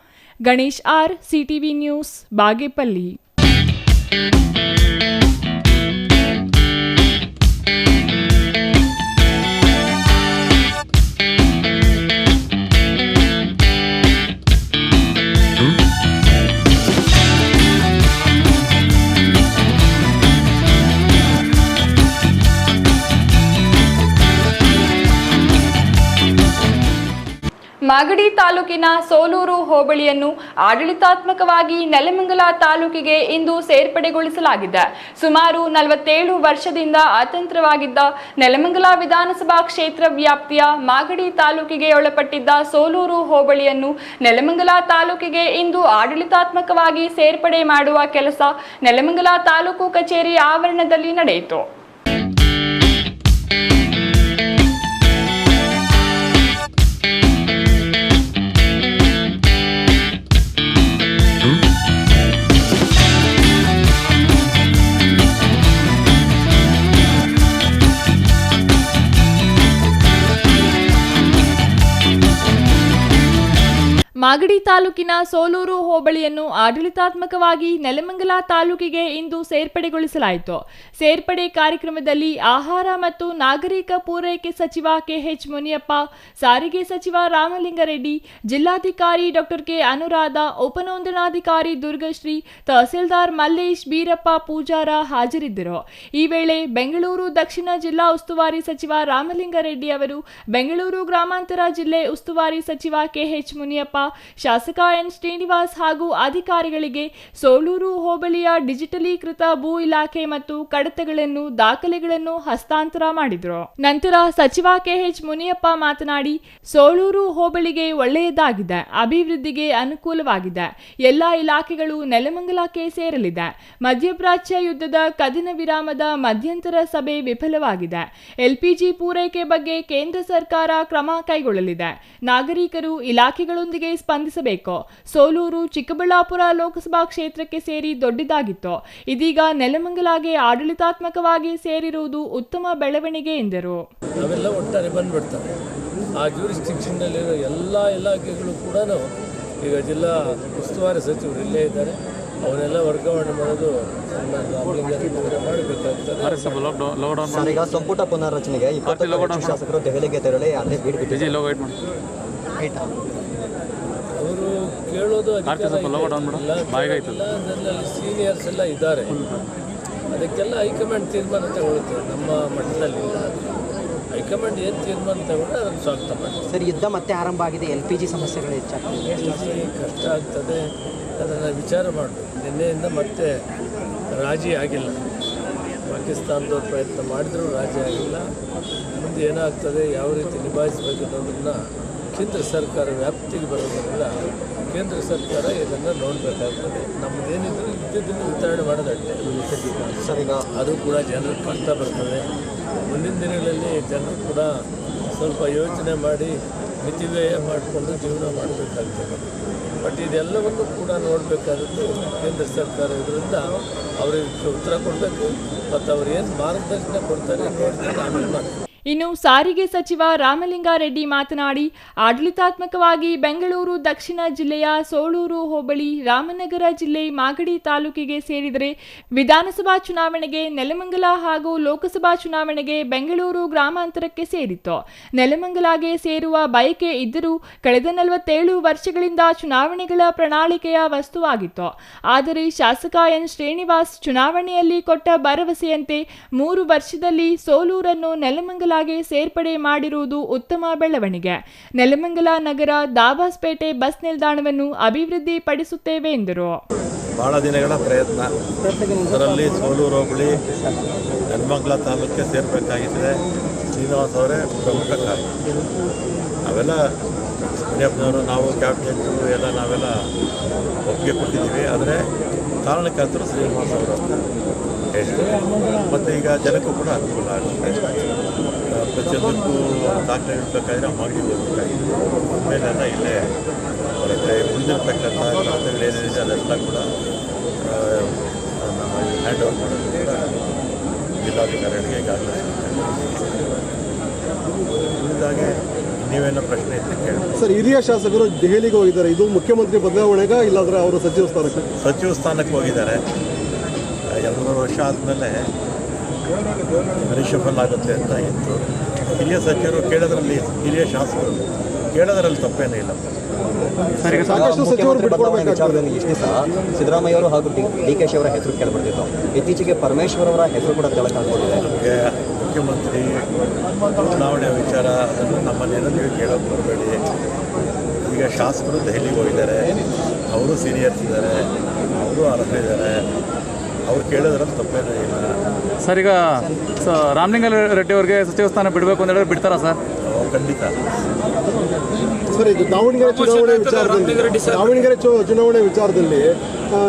Ganesh R, CTV news, Bagepalli. Magadi ತಾಲೂಕಿನ ಸೋಲೂರು ಹೋಬಳಿಯನ್ನು ಆಡಳಿತಾತ್ಮಕವಾಗಿ ನೆಲಮಂಗಲ ತಾಲೂಕಿಗೆ ಇಂದು ಸೇರ್ಪಡೆಗೊಳಿಸಲಾಗಿದೆ. ಸುಮಾರು 47 ವರ್ಷದಿಂದ ಅತಂತ್ರವಾಗಿದ್ದ ನೆಲಮಂಗಲ ವಿಧಾನಸಭಾ ಕ್ಷೇತ್ರ ವ್ಯಾಪ್ತಿಯ ಮಾಗಡಿ ತಾಲೂಕಿಗೆ ಒಳಪಟ್ಟಿದ್ದ ಸೋಲೂರು ಹೋಬಳಿಯನ್ನು ನೆಲಮಂಗಲ ತಾಲೂಕಿಗೆ ಇಂದು ಆಡಳಿತಾತ್ಮಕವಾಗಿ ಸೇರ್ಪಡೆ ಮಾಡುವ ಕೆಲಸ ನೆಲಮಂಗಲ ತಾಲೂಕು ಕಚೇರಿ ಆವರಣದಲ್ಲಿ ನಡೆಯಿತು. ಮಾಗಡಿ ತಾಲೂಕಿನ ಸೋಲೂರು ಹೋಬಳಿಯನ್ನು ಆಡಳಿತಾತ್ಮಕವಾಗಿ ನೆಲಮಂಗಲ ತಾಲೂಕಿಗೆ ಇಂದು ಸೇರ್ಪಡೆಗೊಳಿಸಲಾಯಿತು. ಸೇರ್ಪಡೆ ಕಾರ್ಯಕ್ರಮದಲ್ಲಿ ಆಹಾರ ಮತ್ತು ನಾಗರಿಕ ಪೂರೈಕೆ ಸಚಿವ ಕೆಎಚ್ ಮುನಿಯಪ್ಪ, ಸಾರಿಗೆ ಸಚಿವ ರಾಮಲಿಂಗಾರೆಡ್ಡಿ, ಜಿಲ್ಲಾಧಿಕಾರಿ ಡಾಕ್ಟರ್ ಕೆ ಅನುರಾಧ, ಉಪನೋಂದಣಾಧಿಕಾರಿ ದುರ್ಗಶ್ರೀ, ತಹಸೀಲ್ದಾರ್ ಮಲ್ಲೇಶ್, ಬೀರಪ್ಪ ಪೂಜಾರ ಹಾಜರಿದ್ದರು. ಈ ವೇಳೆ ಬೆಂಗಳೂರು ದಕ್ಷಿಣ ಜಿಲ್ಲಾ ಉಸ್ತುವಾರಿ ಸಚಿವ ರಾಮಲಿಂಗಾರೆಡ್ಡಿ ಅವರು, ಬೆಂಗಳೂರು ಗ್ರಾಮಾಂತರ ಜಿಲ್ಲೆ ಉಸ್ತುವಾರಿ ಸಚಿವ ಕೆಎಚ್ ಮುನಿಯಪ್ಪ, ಶಾಸಕ ಎನ್ ಶ್ರೀನಿವಾಸ್ ಹಾಗೂ ಅಧಿಕಾರಿಗಳಿಗೆ ಸೋಲೂರು ಹೋಬಳಿಯ ಡಿಜಿಟಲೀಕೃತ ಭೂ ಇಲಾಖೆ ಮತ್ತು ಕಡತಗಳನ್ನು ದಾಖಲೆಗಳನ್ನು ಹಸ್ತಾಂತರ ಮಾಡಿದರು. ನಂತರ ಸಚಿವ ಕೆಎಚ್ ಮುನಿಯಪ್ಪ ಮಾತನಾಡಿ, ಸೋಲೂರು ಹೋಬಳಿಗೆ ಒಳ್ಳೆಯದಾಗಿದೆ, ಅಭಿವೃದ್ಧಿಗೆ ಅನುಕೂಲವಾಗಿದೆ, ಎಲ್ಲಾ ಇಲಾಖೆಗಳು ನೆಲಮಂಗಲಕ್ಕೆ ಸೇರಲಿದೆ. ಮಧ್ಯಪ್ರಾಚ್ಯ ಯುದ್ಧದ ಕದನ ವಿರಾಮದ ಮಧ್ಯಂತರ ಸಭೆ ವಿಫಲವಾಗಿದೆ. ಎಲ್ಪಿಜಿ ಪೂರೈಕೆ ಬಗ್ಗೆ ಕೇಂದ್ರ ಸರ್ಕಾರ ಕ್ರಮ ಕೈಗೊಳ್ಳಲಿದೆ. ನಾಗರಿಕರು ಇಲಾಖೆಗಳೊಂದಿಗೆ ಸ್ಪಂದಿಸಬೇಕು. ಸೋಲೂರು ಚಿಕ್ಕಬಳ್ಳಾಪುರ ಲೋಕಸಭಾ ಕ್ಷೇತ್ರಕ್ಕೆ ಸೇರಿ ದೊಡ್ಡದಾಗಿತ್ತು. ಇದೀಗ ನೆಲಮಂಗಲಗೆ ಆಡಳಿತಾತ್ಮಕವಾಗಿ ಸೇರಿರುವುದು ಉತ್ತಮ ಬೆಳವಣಿಗೆ ಎಂದರು.
ನಾವೆಲ್ಲ ಒಟ್ಟಾರೆ ಬಂದ್ಬಿಡ್ತಾರೆ. ಆ ಜ್ಯೂರಿಸ್ಟಿಕ್ಷನ್ನಲ್ಲಿರೋ ಎಲ್ಲ ಇಲಾಖೆಗಳು ಕೂಡ ಈಗ ಜಿಲ್ಲಾ ಉಸ್ತುವಾರಿ ಸಚಿವರು ಇಲ್ಲೇ ಇದ್ದಾರೆ. ಅವನ್ನೆಲ್ಲ ವರ್ಗಾವಣೆ ಮಾಡೋದು ಮಾಡಬೇಕಾಗ್ತದೆ.
ಈಗ ಸಂಪುಟ ಪುನರ್ರಚನೆಗೆ 20 ಶಾಸಕರು ದೆಹಲಿಗೆ ತೆರಳಿ ಅಲ್ಲೇ
ಅವರು ಕೇಳೋದು ಸೀನಿಯರ್ಸ್ ಎಲ್ಲ ಇದ್ದಾರೆ. ಅದಕ್ಕೆಲ್ಲ ಹೈಕಮಾಂಡ್ ತೀರ್ಮಾನ ತಗೊಳುತ್ತೆ. ನಮ್ಮ ಮಟ್ಟದಲ್ಲಿ ಹೈಕಮಾಂಡ್ ಏನು ತೀರ್ಮಾನ ತಗೊಂಡ್ರೆ ಅದನ್ನು ಸ್ವಾಗತ ಮಾಡಿ.
ಸರ್, ಯುದ್ಧ ಮತ್ತೆ ಆರಂಭ ಆಗಿದೆ, LPG ಸಮಸ್ಯೆಗಳು ಹೆಚ್ಚಾಗ್ತದೆ,
ಕಷ್ಟ ಆಗ್ತದೆ, ಅದನ್ನು ವಿಚಾರ ಮಾಡಬೇಕು. ನಿನ್ನೆಯಿಂದ ಮತ್ತೆ ರಾಜಿ ಆಗಿಲ್ಲ. ಪಾಕಿಸ್ತಾನದವ್ರು ಪ್ರಯತ್ನ ಮಾಡಿದರೂ ರಾಜಿ ಆಗಿಲ್ಲ. ಮುಂದೆ ಏನಾಗ್ತದೆ, ಯಾವ ರೀತಿ ನಿಭಾಯಿಸಬೇಕು ಅನ್ನೋದನ್ನು ಕೇಂದ್ರ ಸರ್ಕಾರ ವ್ಯಾಪ್ತಿಗೆ ಬರೋದ್ರಿಂದ ಕೇಂದ್ರ ಸರ್ಕಾರ ಇದನ್ನು ನೋಡಬೇಕಾಗ್ತದೆ. ನಮ್ಮದೇನಿದ್ರು ಇದ್ದಿದ್ದನ್ನು ವಿತರಣೆ ಮಾಡೋದಷ್ಟೇ.
ಸರ್, ಈಗ
ಅದು ಕೂಡ ಜನರಿಗೆ ಕಷ್ಟ ಬರ್ತದೆ. ಮುಂದಿನ ದಿನಗಳಲ್ಲಿ ಜನರು ಕೂಡ ಸ್ವಲ್ಪ ಯೋಚನೆ ಮಾಡಿ ಮಿತಿವ್ಯಯ ಮಾಡಿಕೊಂಡು ಜೀವನ ಮಾಡಬೇಕಾಗ್ತದೆ. ಬಟ್ ಇದೆಲ್ಲವನ್ನು ಕೂಡ ನೋಡಬೇಕಾದದ್ದು ಕೇಂದ್ರ ಸರ್ಕಾರ. ಇದರಿಂದ ಅವರಿಗೆ ಉತ್ತರ ಕೊಡಬೇಕು ಮತ್ತು ಅವ್ರು ಏನು ಮಾರ್ಗದರ್ಶನ ಕೊಡ್ತಾರೆ ನೋಡ್ತಾರೆ, ಆಮೇಲೆ ಮಾಡ್ತಾರೆ.
ಇನ್ನು ಸಾರಿಗೆ ಸಚಿವ ರಾಮಲಿಂಗಾರೆಡ್ಡಿ ಮಾತನಾಡಿ, ಆಡಳಿತಾತ್ಮಕವಾಗಿ ಬೆಂಗಳೂರು ದಕ್ಷಿಣ ಜಿಲ್ಲೆಯ ಸೋಲೂರು ಹೋಬಳಿ ರಾಮನಗರ ಜಿಲ್ಲೆ ಮಾಗಡಿ ತಾಲೂಕಿಗೆ ಸೇರಿದರೆ ವಿಧಾನಸಭಾ ಚುನಾವಣೆಗೆ ನೆಲಮಂಗಲ ಹಾಗೂ ಲೋಕಸಭಾ ಚುನಾವಣೆಗೆ ಬೆಂಗಳೂರು ಗ್ರಾಮಾಂತರಕ್ಕೆ ಸೇರಿತ್ತು. ನೆಲಮಂಗಲಗೆ ಸೇರುವ ಬಯಕೆ ಇದ್ದರೂ ಕಳೆದ 47 ವರ್ಷಗಳಿಂದ ಚುನಾವಣೆಗಳ ಪ್ರಣಾಳಿಕೆಯ ವಸ್ತುವಾಗಿತ್ತು. ಆದರೆ ಶಾಸಕ ಎನ್ ಶ್ರೀನಿವಾಸ್ ಚುನಾವಣೆಯಲ್ಲಿ ಕೊಟ್ಟ ಭರವಸೆಯಂತೆ 3 ವರ್ಷದಲ್ಲಿ ಸೋಲೂರನ್ನು ನೆಲಮಂಗಲ ಸೇರ್ಪಡೆ ಮಾಡಿರುವುದು ಉತ್ತಮ ಬೆಳವಣಿಗೆ. ನೆಲಮಂಗಲ ನಗರ ದಾಬಾಸ್ಪೇಟೆ ಬಸ್ ನಿಲ್ದಾಣವನ್ನು ಅಭಿವೃದ್ಧಿ ಪಡಿಸುತ್ತೇವೆ ಎಂದರು.
ಬಹಳ ದಿನಗಳ ಪ್ರಯತ್ನ, ಅದರಲ್ಲಿ ಸೋಲೂರು ಹೋಬಳಿ ನೆಲಮಂಗಲ ತಾಲೂಕಿಗೆ ಸೇರಬೇಕಾಗಿದೆ. ಶ್ರೀನಿವಾಸ್ ಅವರೇ ಪ್ರಮುಖ ಕಾರಣ. ಅವೆಲ್ಲ ಮುನಿಯಪ್ಪನವರು, ನಾವು ಕ್ಯಾಬಿನೆಟ್ ಎಲ್ಲ ನಾವೆಲ್ಲ ಒಪ್ಪಿಗೆ ಕೊಟ್ಟಿದ್ದೀವಿ. ಆದರೆ ಕಾರಣಕರ್ತರು ಶ್ರೀನಿವಾಸ್ ಅವರು ಮತ್ತು ಈಗ ಜನಕ್ಕೂ ಕೂಡ ಅನುಕೂಲ ಆಗುತ್ತೆ. ಪ್ರತಿಯೊಂದಕ್ಕೂ ದಾಖಲೆ ಇಡಬೇಕಾದ್ರೆ ಮಾಗಡಿ ಹೋಗಬೇಕಾಗಿದೆ. ಆಮೇಲೆಲ್ಲ ಇಲ್ಲೇ ಬರುತ್ತೆ. ಉಳಿದಿರ್ತಕ್ಕಂಥ ಕರ್ತವ್ಯಗಳೇನಿದೆ ಅದೆಲ್ಲ ಕೂಡ ನಾವು ಹ್ಯಾಂಡ್ ಓವರ್ ಮಾಡೋದು ಕೂಡ ಜಿಲ್ಲಾಧಿಕಾರಿಗಳಿಗೆ ಈಗಾಗಲೇ ಉಳಿದಾಗೆ ನೀವೇನೋ ಪ್ರಶ್ನೆ ಇತ್ತು ಕೇಳಿ.
ಸರ್, ಹಿರಿಯ ಶಾಸಕರು ದೆಹಲಿಗೆ ಹೋಗಿದ್ದಾರೆ. ಇದು ಮುಖ್ಯಮಂತ್ರಿ ಬದಲಾವಣೆಗೆ ಇಲ್ಲಾಂದ್ರೆ ಅವರು ಸಚಿವ ಸ್ಥಾನಕ್ಕೆ
ಹೋಗಿದ್ದಾರೆ. 2 ವರ್ಷ ಆದಮೇಲೆ ರಿಷಫಲ್ ಆಗುತ್ತೆ ಅಂತ ಇತ್ತು. ಹಿರಿಯ ಸಚಿವರು ಕೇಳೋದ್ರಲ್ಲಿ, ಹಿರಿಯ ಶಾಸಕರು ಕೇಳೋದ್ರಲ್ಲಿ ತಪ್ಪೇನೇ ಇಲ್ಲ.
ವಿಚಾರದಲ್ಲಿ ಇಷ್ಟು ದಿವಸ ಸಿದ್ದರಾಮಯ್ಯ ಅವರು ಹಾಗೂ DK ಅವರ ಹೆಸರು ಕೇಳಬರ್ತಿತ್ತು. ಇತ್ತೀಚೆಗೆ ಪರಮೇಶ್ವರ್ ಅವರ ಹೆಸರು ಕೂಡ ಕೇಳಕ್ಕಾಗ್ತಿದೆ.
ನಮಗೆ ಮುಖ್ಯಮಂತ್ರಿ ಚುನಾವಣೆ ವಿಚಾರ ಅದನ್ನು ನಮ್ಮನ್ನೇನೋ ನೀವು ಕೇಳೋಕೆ ಬರಬೇಡಿ. ಈಗ ಶಾಸಕರು ದೆಹಲಿಗೆ ಹೋಗಿದ್ದಾರೆ, ಅವರು ಸೀನಿಯರ್ಸ್ ಇದ್ದಾರೆ, ಅವರು ಅರ್ಹರಿದ್ದಾರೆ, ಅವ್ರು ಕೇಳೋದ್ರಲ್ಲಿ ತಪ್ಪೇನೂ ಇಲ್ಲ.
ಸರ್, ಈಗ ರಾಮಲಿಂಗಾರೆಡ್ಡಿ ಅವ್ರಿಗೆ ಸಚಿವ ಸ್ಥಾನ ಬಿಡಬೇಕು ಅಂತ ಹೇಳಿದ್ರೆ ಬಿಡ್ತಾರಾ ಸರ್?
ಖಂಡಿತ.
ಸರ್, ಈಗ ದಾವಣಗೆರೆ ಚುನಾವಣೆ ವಿಚಾರದಲ್ಲಿ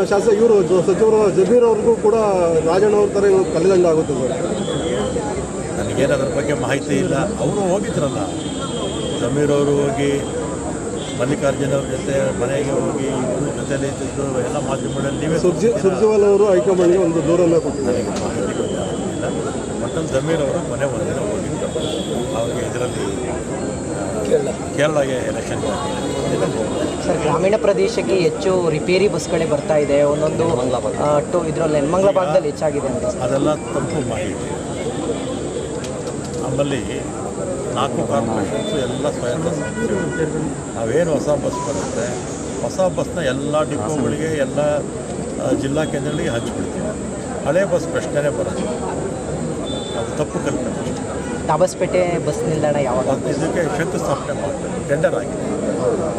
ಶಾಸಕ ಇವರು ಸಚಿವರು ಜಮೀರ್ ಅವ್ರಿಗೂ ಕೂಡ ರಾಜಣ್ಣ ಅವ್ರ ಥರ ಕಲಿದಂಗೆ ಆಗುತ್ತೆ ಸರ್.
ನನಗೇನು ಅದ್ರ ಬಗ್ಗೆ ಮಾಹಿತಿ ಇಲ್ಲ. ಅವರು ಹೋಗಿದ್ರಲ್ಲ, ಜಮೀರ್ ಅವರು ಹೋಗಿ ಮಲ್ಲಿಕಾರ್ಜುನ ಅವ್ರ ಜೊತೆ ಮನೆಗೆ ಹೋಗಿ ಜೊತೆಲಿ ಇದ್ದು ಎಲ್ಲ ಮಾಧ್ಯಮಗಳಲ್ಲಿ ನೀವೇ
ಸುರ್ಜೇವಾಲ ಅವರು ಹೈಕಮಾಂಡ್ಗೆ ಒಂದು ದೂರನ್ನು ಕೊಟ್ಟಿದ್ದಾರೆ.
ನನಗೆ ಮಾಹಿತಿ ಗೊತ್ತಾಗ್ತಿಲ್ಲ. ಮತ್ತೊಂದು ಜಮೀರ್ ಅವರು ಮನೆ ಒಂದಿನ ಹೋಗಿದ್ದರು. ಅವ್ರಿಗೆ ಇದರಲ್ಲಿ
ಕೇರಳಗೆ ಎಲೆಕ್ಷನ್.
ಸರ್, ಗ್ರಾಮೀಣ ಪ್ರದೇಶಕ್ಕೆ ಹೆಚ್ಚು ರಿಪೇರಿ ಬಸ್ಗಳೇ ಬರ್ತಾ ಇದೆ, ಒಂದೊಂದು ಇದರಲ್ಲಿ ನೆಲಮಂಗಲ ಭಾಗದಲ್ಲಿ ಹೆಚ್ಚಾಗಿದೆ ಅಂತ.
ಅದೆಲ್ಲ ತಪ್ಪು ಮಾಹಿತಿ. ನಮ್ಮಲ್ಲಿ 4 ಕಾರ್ಪೊರೇಷನ್ಸು ಎಲ್ಲ ಸ್ವಯಂ ನಾವೇನು ಹೊಸ ಬಸ್ ಬರುತ್ತೆ, ಹೊಸ ಬಸ್ನ ಎಲ್ಲ ಡಿಪೋಗಳಿಗೆ ಎಲ್ಲ ಜಿಲ್ಲಾ ಕೇಂದ್ರಗಳಿಗೆ ಹಂಚ್ಬಿಡ್ತೀವಿ. ಹಳೆ ಬಸ್ ಪ್ರಶ್ನೆನೇ ಬರೋದು, ಅದು ತಪ್ಪು ಕಲ್ಪನೆ.
ದಾಬಸ್ಪೇಟೆ ಬಸ್ ನಿಲ್ದಾಣ ಯಾವಾಗ?
ಇದಕ್ಕೆ ಶಂಕುಸ್ಥಾಪನೆ ಮಾಡ್ತಾರೆ, ಟೆಂಡರ್ ಆಗಿದೆ.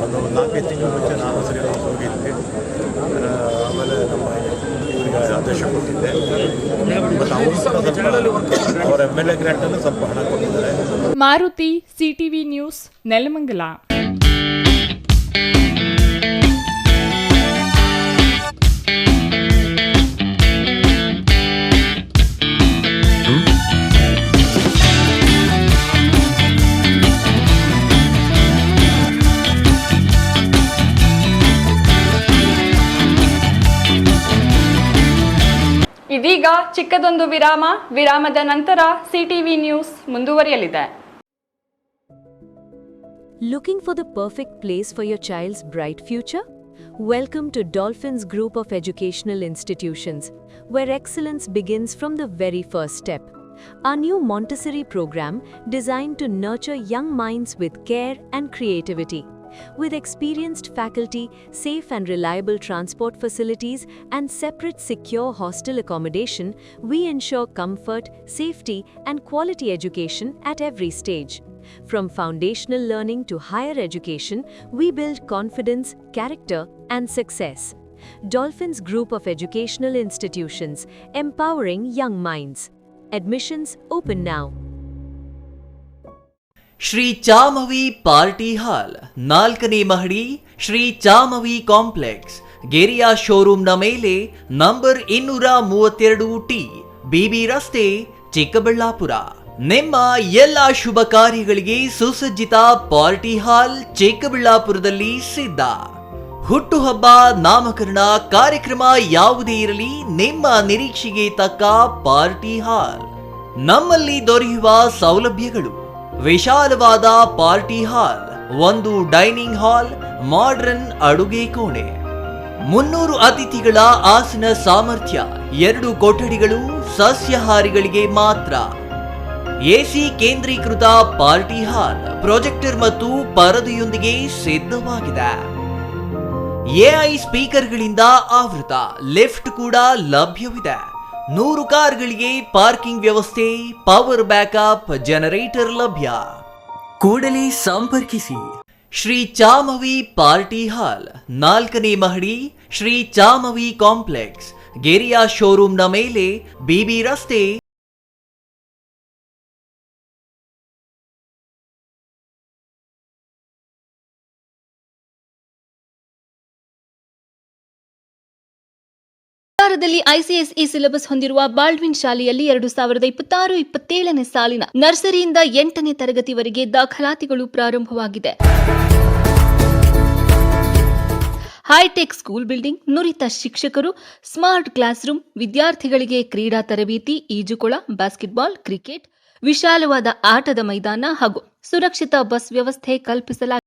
ಒಂದು 4-5 ತಿಂಗಳ ಮುಂಚೆ ನಾನು ಶ್ರೀನಿವಾಸ್ ಹೋಗಿದ್ದೆ, ಆಮೇಲೆ ನಮ್ಮ ಇವರಿಗೆ ಆದೇಶ ಕೊಟ್ಟಿದ್ದೆ. ಅವರ MLA ಗ್ರ್ಯಾಂಟನ್ನು ಸ್ವಲ್ಪ ಹಣ ಕೊಟ್ಟಿದ್ದಾರೆ.
Maruti, CTV news, Nelamangala.
ಇದೀಗ ಚಿಕ್ಕದೊಂದು ವಿರಾಮ. ವಿರಾಮದ ನಂತರ CTV ನ್ಯೂಸ್ ಮುಂದುವರಿಯಲಿದೆ.
Looking for the perfect place for your child's bright future? Welcome to Dolphins Group of Educational Institutions, where excellence begins from the very first step. Our new Montessori program designed to nurture young minds with care and creativity. With experienced faculty, safe and reliable transport facilities, and separate secure hostel accommodation, we ensure comfort, safety, and quality education at every stage. From foundational learning to higher education, we build confidence, character, and success. Dolphins Group of Educational Institutions, empowering young minds. Admissions open now.
Shri Chamavi party hall 4ನೇ ಮಹಡಿ, Shri ಚಾಮವಿ complex, ಗೆರಿಯಾ ಶೋರೂಮ್ನ ಮೇಲೆ, number 232T, BB ರಸ್ತೆ, ಚಿಕ್ಕಬಳ್ಳಾಪುರ. ನಿಮ್ಮ ಎಲ್ಲ ಶುಭ ಕಾರ್ಯಗಳಿಗೆ ಸುಸಜ್ಜಿತ party hall ಚಿಕ್ಕಬಳ್ಳಾಪುರದಲ್ಲಿ ಸಿದ್ಧ. ಹುಟ್ಟುಹಬ್ಬ, ನಾಮಕರಣ, ಕಾರ್ಯಕ್ರಮ ಯಾವುದೇ ಇರಲಿ, ನಿಮ್ಮ ನಿರೀಕ್ಷೆಗೆ ತಕ್ಕ ಪಾರ್ಟಿ ಹಾಲ್. ನಮ್ಮಲ್ಲಿ ದೊರೆಯುವ ಸೌಲಭ್ಯಗಳು: ವಿಶಾಲವಾದ party hall, 1 dining hall, modern ಅಡುಗೆ ಕೋಣೆ, 300 ಅತಿಥಿಗಳ ಆಸನ ಸಾಮರ್ಥ್ಯ, 2 ಕೊಠಡಿಗಳು ಸಸ್ಯಾಹಾರಿಗಳಿಗೆ ಮಾತ್ರ, AC ಕೇಂದ್ರೀಕೃತ ಪಾರ್ಟಿ ಹಾಲ್, ಪ್ರೊಜೆಕ್ಟರ್ ಮತ್ತು ಪರದೆಯೊಂದಿಗೆ ಸಿದ್ಧವಾಗಿದೆ. AI ಸ್ಪೀಕರ್ಗಳಿಂದ ಆವೃತ, ಲಿಫ್ಟ್ ಕೂಡ ಲಭ್ಯವಿದೆ. 100 ಕಾರ್ಗಳಿಗೆ ಪಾರ್ಕಿಂಗ್ ವ್ಯವಸ್ಥೆ, ಪವರ್ ಬ್ಯಾಕಪ್, ಜನರೇಟರ್ ಲಭ್ಯ. ಕೂಡಲೇ ಸಂಪರ್ಕಿಸಿ. ಶ್ರೀ ಚಾಮವಿ ಪಾರ್ಟಿ ಹಾಲ್, 4ನೇ ಮಹಡಿ, ಶ್ರೀ ಚಾಮವಿ ಕಾಂಪ್ಲೆಕ್ಸ್, ಗೆರಿಯಾ ಶೋರೂಮ್ನ ಮೇಲೆ, BB ರಸ್ತೆ.
ಸರ್ಕಾರದಲ್ಲಿ ICSE ಸಿಲೆಬಸ್ ಹೊಂದಿರುವ ಬಾಲ್ಡ್ವಿನ್ ಶಾಲೆಯಲ್ಲಿ 2026-27ನೇ ಸಾಲಿನ ನರ್ಸರಿಯಿಂದ 8ನೇ ತರಗತಿವರೆಗೆ ದಾಖಲಾತಿಗಳು ಪ್ರಾರಂಭವಾಗಿದೆ. ಹೈಟೆಕ್ ಸ್ಕೂಲ್ ಬಿಲ್ಡಿಂಗ್, ನುರಿತ ಶಿಕ್ಷಕರು, ಸ್ಮಾರ್ಟ್ ಕ್ಲಾಸ್ ರೂಮ್, ವಿದ್ಯಾರ್ಥಿಗಳಿಗೆ ಕ್ರೀಡಾ ತರಬೇತಿ, ಈಜುಕೊಳ, ಬಾಸ್ಕೆಟ್ಬಾಲ್, ಕ್ರಿಕೆಟ್, ವಿಶಾಲವಾದ ಆಟದ ಮೈದಾನ ಹಾಗೂ ಸುರಕ್ಷಿತ ಬಸ್ ವ್ಯವಸ್ಥೆ ಕಲ್ಪಿಸಲಾಗಿದೆ.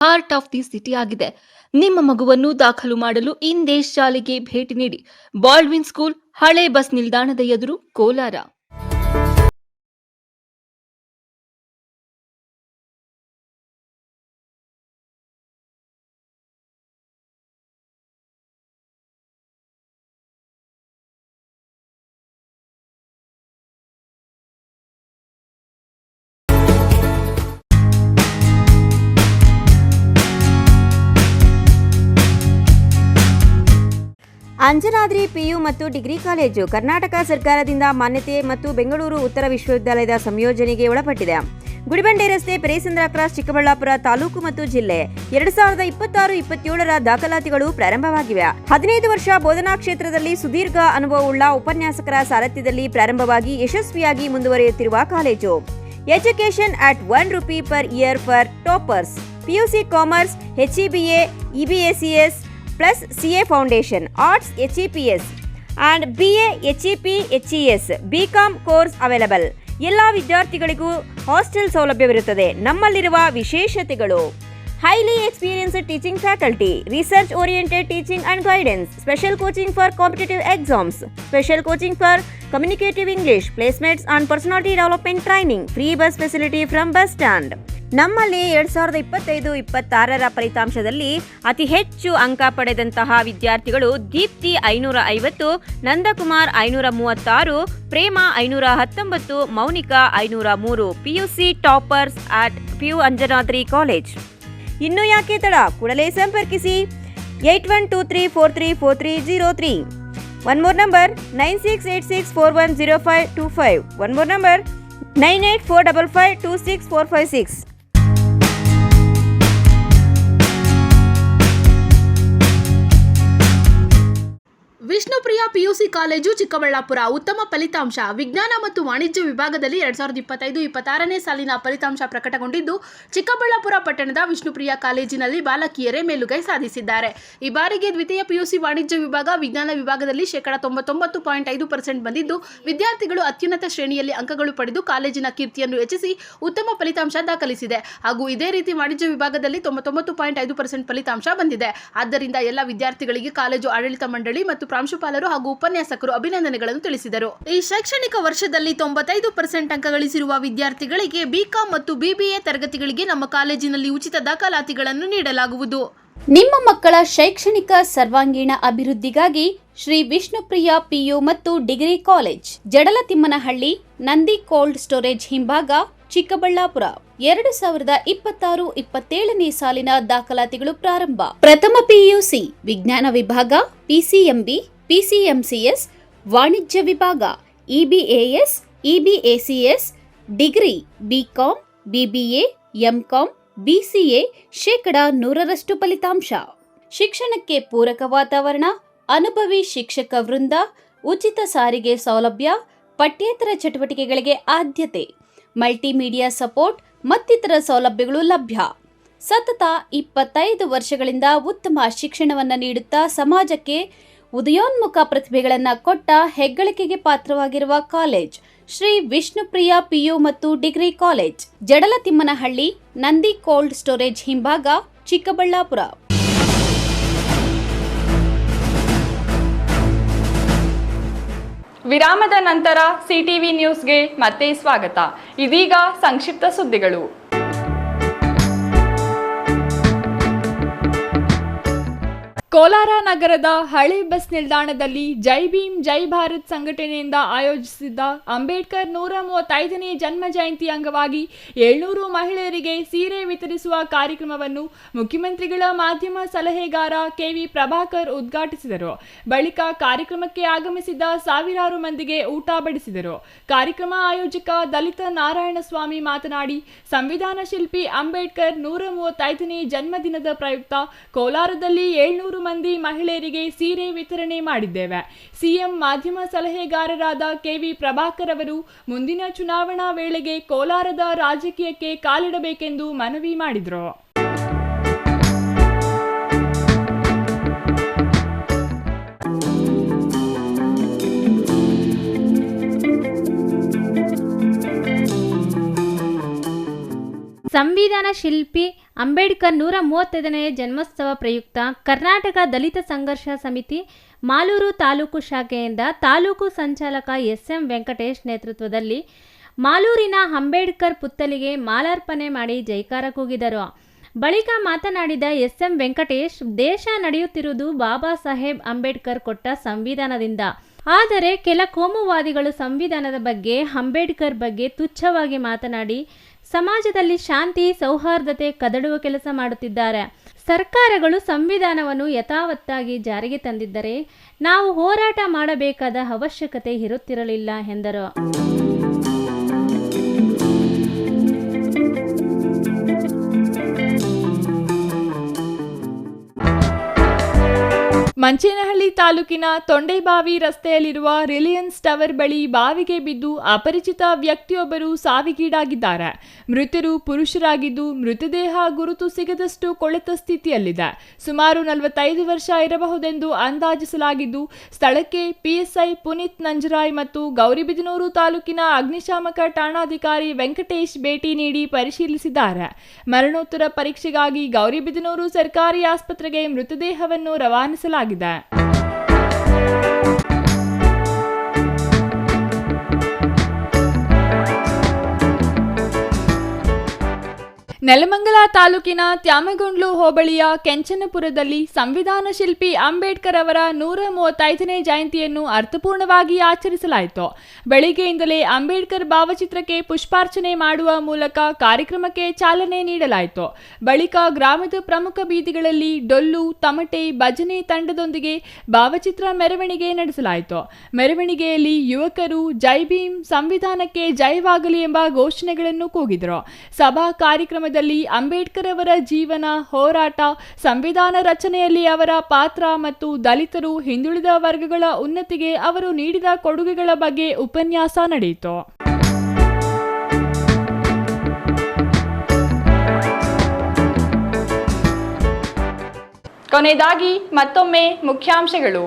ಹಾರ್ಟ್ ಆಫ್ ದಿ ಸಿಟಿ ಆಗಿದೆ. ನಿಮ್ಮ ಮಗುವನ್ನು ದಾಖಲು ಮಾಡಲು ಇಂದೇ ಶಾಲೆಗೆ ಭೇಟಿ ನೀಡಿ. ಬಾಲ್ಡ್ವಿನ್ ಸ್ಕೂಲ್, ಹಳೆ ಬಸ್ ನಿಲ್ದಾಣದ ಎದುರು, ಕೋಲಾರ.
ಅಂಜನಾದ್ರಿ PU ಮತ್ತು ಡಿಗ್ರಿ ಕಾಲೇಜು ಕರ್ನಾಟಕ ಸರ್ಕಾರದಿಂದ ಮಾನ್ಯತೆ ಮತ್ತು ಬೆಂಗಳೂರು ಉತ್ತರ ವಿಶ್ವವಿದ್ಯಾಲಯದ ಸಂಯೋಜನೆಗೆ ಒಳಪಟ್ಟಿದೆ. ಗುಡಿಬಂಡೆ ರಸ್ತೆ, ಪೆರೇಸಂದ್ರ ಕ್ರಾಸ್, ಚಿಕ್ಕಬಳ್ಳಾಪುರ ತಾಲೂಕು ಮತ್ತು ಜಿಲ್ಲೆ. 2026-27ರ ದಾಖಲಾತಿಗಳು ಪ್ರಾರಂಭವಾಗಿವೆ. 15 ವರ್ಷ ಬೋಧನಾ ಕ್ಷೇತ್ರದಲ್ಲಿ ಸುದೀರ್ಘ ಅನುಭವವುಳ್ಳ ಉಪನ್ಯಾಸಕರ ಸಾರಥ್ಯದಲ್ಲಿ ಪ್ರಾರಂಭವಾಗಿ ಯಶಸ್ವಿಯಾಗಿ ಮುಂದುವರಿಯುತ್ತಿರುವ college. Education at ₹1 per year for toppers. PUC Commerce, HEBA, EBACS plus CA Foundation, Arts HEPS and BA HEP HES, BCom course available. ಎಲ್ಲ ವಿದ್ಯಾರ್ಥಿಗಳಿಗೂ ಹಾಸ್ಟೆಲ್ ಸೌಲಭ್ಯವಿರುತ್ತದೆ. ನಮ್ಮಲ್ಲಿರುವ ವಿಶೇಷತೆಗಳು: highly experienced teaching faculty, research oriented teaching and guidance, special coaching for competitive exams, special coaching for communicative English, placements and personality development training, free bus facility from bus stand. ನಮ್ಮಲ್ಲಿ 2025-26ರ ಫಲಿತಾಂಶದಲ್ಲಿ ಅತಿ ಹೆಚ್ಚು ಅಂಕ ಪಡೆದಂತಹ ವಿದ್ಯಾರ್ಥಿಗಳು Deepthi 550, Nandakumar 536, Prema 519, Mounika 503, PUC toppers at PU Anjanadri college. ಇನ್ನು ಯಾಕೆ ತಡ, ಕೂಡಲೇ ಸಂಪರ್ಕಿಸಿ 8123434303. One more number 9686410525. One more number 9845526456.
Vishnupriya PUC college Chikkaballapura ಉತ್ತಮ ಫಲಿತಾಂಶ. ವಿಜ್ಞಾನ ಮತ್ತು ವಾಣಿಜ್ಯ ವಿಭಾಗದಲ್ಲಿ 2025-26ನೇ ಸಾಲಿನ ಫಲಿತಾಂಶ ಪ್ರಕಟಗೊಂಡಿದ್ದು, ಚಿಕ್ಕಬಳ್ಳಾಪುರ ಪಟ್ಟಣದ ವಿಷ್ಣುಪ್ರಿಯ ಕಾಲೇಜಿನಲ್ಲಿ ಬಾಲಕಿಯರೇ ಮೇಲುಗೈ ಸಾಧಿಸಿದ್ದಾರೆ. ಈ ಬಾರಿಗೆ ದ್ವಿತೀಯ PUC ವಾಣಿಜ್ಯ ವಿಭಾಗ ವಿಜ್ಞಾನ ವಿಭಾಗದಲ್ಲಿ 99.5% ಬಂದಿದ್ದು, ವಿದ್ಯಾರ್ಥಿಗಳು ಅತ್ಯುನ್ನತ ಶ್ರೇಣಿಯಲ್ಲಿ ಅಂಕಗಳು ಪಡೆದು ಕಾಲೇಜಿನ ಕೀರ್ತಿಯನ್ನು ಹೆಚ್ಚಿಸಿ ಉತ್ತಮ ಫಲಿತಾಂಶ ದಾಖಲಿಸಿದೆ. ಹಾಗೂ ಇದೇ ರೀತಿ ವಾಣಿಜ್ಯ ವಿಭಾಗದಲ್ಲಿ 99.5% ಫಲಿತಾಂಶ ಬಂದಿದೆ. ಆದ್ದರಿಂದ ಎಲ್ಲ ವಿದ್ಯಾರ್ಥಿಗಳಿಗೆ ಕಾಲೇಜು ಆಡಳಿತ ಮಂಡಳಿ ಮತ್ತು ಪ್ರಾಂಶುಪಾಲರು ಹಾಗೂ ಉಪನ್ಯಾಸಕರು ಅಭಿನಂದನೆಗಳನ್ನು ತಿಳಿಸಿದರು. ಈ ಶೈಕ್ಷಣಿಕ ವರ್ಷದಲ್ಲಿ 95% ಅಂಕ ಗಳಿಸಿರುವ ವಿದ್ಯಾರ್ಥಿಗಳಿಗೆ BCom ಮತ್ತು BBA ತರಗತಿಗಳಿಗೆ ನಮ್ಮ ಕಾಲೇಜಿನಲ್ಲಿ ಉಚಿತ ದಾಖಲಾತಿಗಳನ್ನು ನೀಡಲಾಗುವುದು.
ನಿಮ್ಮ ಮಕ್ಕಳ ಶೈಕ್ಷಣಿಕ ಸರ್ವಾಂಗೀಣ ಅಭಿವೃದ್ಧಿಗಾಗಿ ಶ್ರೀ ವಿಷ್ಣುಪ್ರಿಯ PU ಮತ್ತು degree college, Jadalathimmanahalli, Nandi cold storage ಹಿಂಭಾಗ, ಚಿಕ್ಕಬಳ್ಳಾಪುರ. 2026-27ನೇ ಸಾಲಿನ ದಾಖಲಾತಿಗಳು ಪ್ರಾರಂಭ. ಪ್ರಥಮ PUC ವಿಜ್ಞಾನ ವಿಭಾಗ PCMB, PCMCS, ವಾಣಿಜ್ಯ ವಿಭಾಗ EBAS, EBACS, degree BCom, BBA, MCom, BCA 100% ಫಲಿತಾಂಶ. ಶಿಕ್ಷಣಕ್ಕೆ ಪೂರಕ ವಾತಾವರಣ, ಅನುಭವಿ ಶಿಕ್ಷಕ ವೃಂದ, ಉಚಿತ ಸಾರಿಗೆ ಸೌಲಭ್ಯ, ಪಠ್ಯೇತರ ಚಟುವಟಿಕೆಗಳಿಗೆ ಆದ್ಯತೆ, ಮಲ್ಟಿಮೀಡಿಯಾ ಸಪೋರ್ಟ್ ಮತ್ತಿತರ ಸೌಲಭ್ಯಗಳು ಲಭ್ಯ. ಸತತ 25 ವರ್ಷಗಳಿಂದ ಉತ್ತಮ ಶಿಕ್ಷಣವನ್ನು ನೀಡುತ್ತಾ ಸಮಾಜಕ್ಕೆ ಉದಯೋನ್ಮುಖ ಪ್ರತಿಭೆಗಳನ್ನು ಕೊಟ್ಟ ಹೆಗ್ಗಳಿಕೆಗೆ ಪಾತ್ರವಾಗಿರುವ ಕಾಲೇಜ್ ಶ್ರೀ ವಿಷ್ಣುಪ್ರಿಯ PU ಮತ್ತು degree college, Jadalathimmanahalli, Nandi cold storage ಹಿಂಭಾಗ, ಚಿಕ್ಕಬಳ್ಳಾಪುರ.
ವಿರಾಮದ ನಂತರ CTV ನ್ಯೂಸ್ಗೆ ಮತ್ತೆ ಸ್ವಾಗತ. ಇದೀಗ ಸಂಕ್ಷಿಪ್ತ ಸುದ್ದಿಗಳು.
ಕೋಲಾರ ನಗರದ ಹಳೆ ಬಸ್ ನಿಲ್ದಾಣದಲ್ಲಿ ಜೈ ಭೀಮ್ ಜೈ ಭಾರತ್ ಸಂಘಟನೆಯಿಂದ ಆಯೋಜಿಸಿದ್ದ ಅಂಬೇಡ್ಕರ್ 135ನೇ ಜನ್ಮ ಜಯಂತಿ ಅಂಗವಾಗಿ 700 ಮಹಿಳೆಯರಿಗೆ ಸೀರೆ ವಿತರಿಸುವ ಕಾರ್ಯಕ್ರಮವನ್ನು ಮುಖ್ಯಮಂತ್ರಿಗಳ ಮಾಧ್ಯಮ ಸಲಹೆಗಾರ KV ಪ್ರಭಾಕರ್ ಉದ್ಘಾಟಿಸಿದರು. ಬಳಿಕ ಕಾರ್ಯಕ್ರಮಕ್ಕೆ ಆಗಮಿಸಿದ್ದ ಸಾವಿರಾರು ಮಂದಿಗೆ ಊಟ ಬಡಿಸಿದರು. ಕಾರ್ಯಕ್ರಮ ಆಯೋಜಕ ದಲಿತ ನಾರಾಯಣಸ್ವಾಮಿ ಮಾತನಾಡಿ, ಸಂವಿಧಾನ ಶಿಲ್ಪಿ ಅಂಬೇಡ್ಕರ್ 135ನೇ ಜನ್ಮದಿನದ ಪ್ರಯುಕ್ತ ಕೋಲಾರದಲ್ಲಿ 700 ಮಂದಿ ಮಹಿಳೆಯರಿಗೆ ಸೀರೆ ವಿತರಣೆ ಮಾಡಿದ್ದೇವೆ. ಸಿಎಂ ಮಾಧ್ಯಮ ಸಲಹೆಗಾರರಾದ KV ಪ್ರಭಾಕರ್ ಅವರು ಮುಂದಿನ ಚುನಾವಣಾ ವೇಳೆಗೆ ಕೋಲಾರದ ರಾಜಕೀಯಕ್ಕೆ ಕಾಲಿಡಬೇಕೆಂದು ಮನವಿ ಮಾಡಿದರು.
ಸಂವಿಧಾನ ಶಿಲ್ಪಿ ಅಂಬೇಡ್ಕರ್ 135ನೇ ಜನ್ಮೋತ್ಸವ ಪ್ರಯುಕ್ತ ಕರ್ನಾಟಕ ದಲಿತ ಸಂಘರ್ಷ ಸಮಿತಿ ಮಾಲೂರು ತಾಲೂಕು ಶಾಖೆಯಿಂದ ತಾಲೂಕು ಸಂಚಾಲಕ SM ವೆಂಕಟೇಶ್ ನೇತೃತ್ವದಲ್ಲಿ ಮಾಲೂರಿನ ಅಂಬೇಡ್ಕರ್ ಪುತ್ಥಳಿಗೆ ಮಾಲಾರ್ಪಣೆ ಮಾಡಿ ಜೈಕಾರ ಕೂಗಿದರು. ಬಳಿಕ ಮಾತನಾಡಿದ SM ವೆಂಕಟೇಶ್, ದೇಶ ನಡೆಯುತ್ತಿರುವುದು ಬಾಬಾ ಸಾಹೇಬ್ ಅಂಬೇಡ್ಕರ್ ಕೊಟ್ಟ ಸಂವಿಧಾನದಿಂದ. ಆದರೆ ಕೆಲ ಕೋಮುವಾದಿಗಳು ಸಂವಿಧಾನದ ಬಗ್ಗೆ, ಅಂಬೇಡ್ಕರ್ ಬಗ್ಗೆ ತುಚ್ಛವಾಗಿ ಮಾತನಾಡಿ ಸಮಾಜದಲ್ಲಿ ಶಾಂತಿ ಸೌಹಾರ್ದತೆ ಕದಡುವ ಕೆಲಸ ಮಾಡುತ್ತಿದ್ದಾರೆ. ಸರ್ಕಾರಗಳು ಸಂವಿಧಾನವನ್ನು ಯಥಾವತ್ತಾಗಿ ಜಾರಿಗೆ ತಂದಿದ್ದರೆ ನಾವು ಹೋರಾಟ ಮಾಡಬೇಕಾದ ಅವಶ್ಯಕತೆ ಇರುತ್ತಿರಲಿಲ್ಲ ಎಂದರು.
ಮಂಚೇನಹಳ್ಳಿ ತಾಲೂಕಿನ ತೊಂಡೆಬಾವಿ ರಸ್ತೆಯಲ್ಲಿರುವ ರಿಲಯನ್ಸ್ ಟವರ್ ಬಳಿ ಬಾವಿಗೆ ಬಿದ್ದು ಅಪರಿಚಿತ ವ್ಯಕ್ತಿಯೊಬ್ಬರು ಸಾವಿಗೀಡಾಗಿದ್ದಾರೆ. ಮೃತರು ಪುರುಷರಾಗಿದ್ದು ಮೃತದೇಹ ಗುರುತು ಸಿಗದಷ್ಟು ಕೊಳೆತ ಸ್ಥಿತಿಯಲ್ಲಿದೆ. ಸುಮಾರು 45 ವರ್ಷ ಇರಬಹುದೆಂದು ಅಂದಾಜಿಸಲಾಗಿದ್ದು ಸ್ಥಳಕ್ಕೆ ಪಿಎಸ್ಐ ಪುನೀತ್ ನಂಜರಾಯ್ ಮತ್ತು ಗೌರಿಬಿದನೂರು ತಾಲೂಕಿನ ಅಗ್ನಿಶಾಮಕ ಠಾಣಾಧಿಕಾರಿ ವೆಂಕಟೇಶ್ ಭೇಟಿ ನೀಡಿ ಪರಿಶೀಲಿಸಿದ್ದಾರೆ. ಮರಣೋತ್ತರ ಪರೀಕ್ಷೆಗಾಗಿ ಗೌರಿಬಿದನೂರು ಸರ್ಕಾರಿ ಆಸ್ಪತ್ರೆಗೆ ಮೃತದೇಹವನ್ನು ರವಾನಿಸಲಾಗಿದೆ. ನೆಲಮಂಗಲ ತಾಲೂಕಿನ ತ್ಯಾಮಗೊಂಡ್ಲು ಹೋಬಳಿಯ ಕೆಂಚನಪುರದಲ್ಲಿ ಸಂವಿಧಾನ ಶಿಲ್ಪಿ ಅಂಬೇಡ್ಕರ್ ಅವರ 135ನೇ ಜಯಂತಿಯನ್ನು ಅರ್ಥಪೂರ್ಣವಾಗಿ ಆಚರಿಸಲಾಯಿತು. ಬೆಳಿಗ್ಗೆಯಿಂದಲೇ ಅಂಬೇಡ್ಕರ್ ಭಾವಚಿತ್ರಕ್ಕೆ ಪುಷ್ಪಾರ್ಚನೆ ಮಾಡುವ ಮೂಲಕ ಕಾರ್ಯಕ್ರಮಕ್ಕೆ ಚಾಲನೆ ನೀಡಲಾಯಿತು. ಬಳಿಕ ಗ್ರಾಮದ ಪ್ರಮುಖ ಬೀದಿಗಳಲ್ಲಿ ಡೊಳ್ಳು, ತಮಟೆ, ಭಜನೆ ತಂಡದೊಂದಿಗೆ ಭಾವಚಿತ್ರ ಮೆರವಣಿಗೆ ನಡೆಸಲಾಯಿತು. ಮೆರವಣಿಗೆಯಲ್ಲಿ ಯುವಕರು ಜೈ ಭೀಮ್, ಸಂವಿಧಾನಕ್ಕೆ ಜಯವಾಗಲಿ ಎಂಬ ಘೋಷಣೆಗಳನ್ನು ಕೂಗಿದರು. ಸಭಾ ಕಾರ್ಯಕ್ರಮದಲ್ಲಿ ಅಂಬೇಡ್ಕರ್ ಅವರ ಜೀವನ, ಹೋರಾಟ, ಸಂವಿಧಾನ ರಚನೆಯಲ್ಲಿ ಅವರ ಪಾತ್ರ ಮತ್ತು ದಲಿತರು, ಹಿಂದುಳಿದ ವರ್ಗಗಳ ಉನ್ನತಿಗೆ ಅವರು ನೀಡಿದ ಕೊಡುಗೆಗಳ ಬಗ್ಗೆ ಉಪನ್ಯಾಸ ನಡೆಯಿತು.
ಕೊನೆಯದಾಗಿ ಮತ್ತೊಮ್ಮೆ ಮುಖ್ಯಾಂಶಗಳು.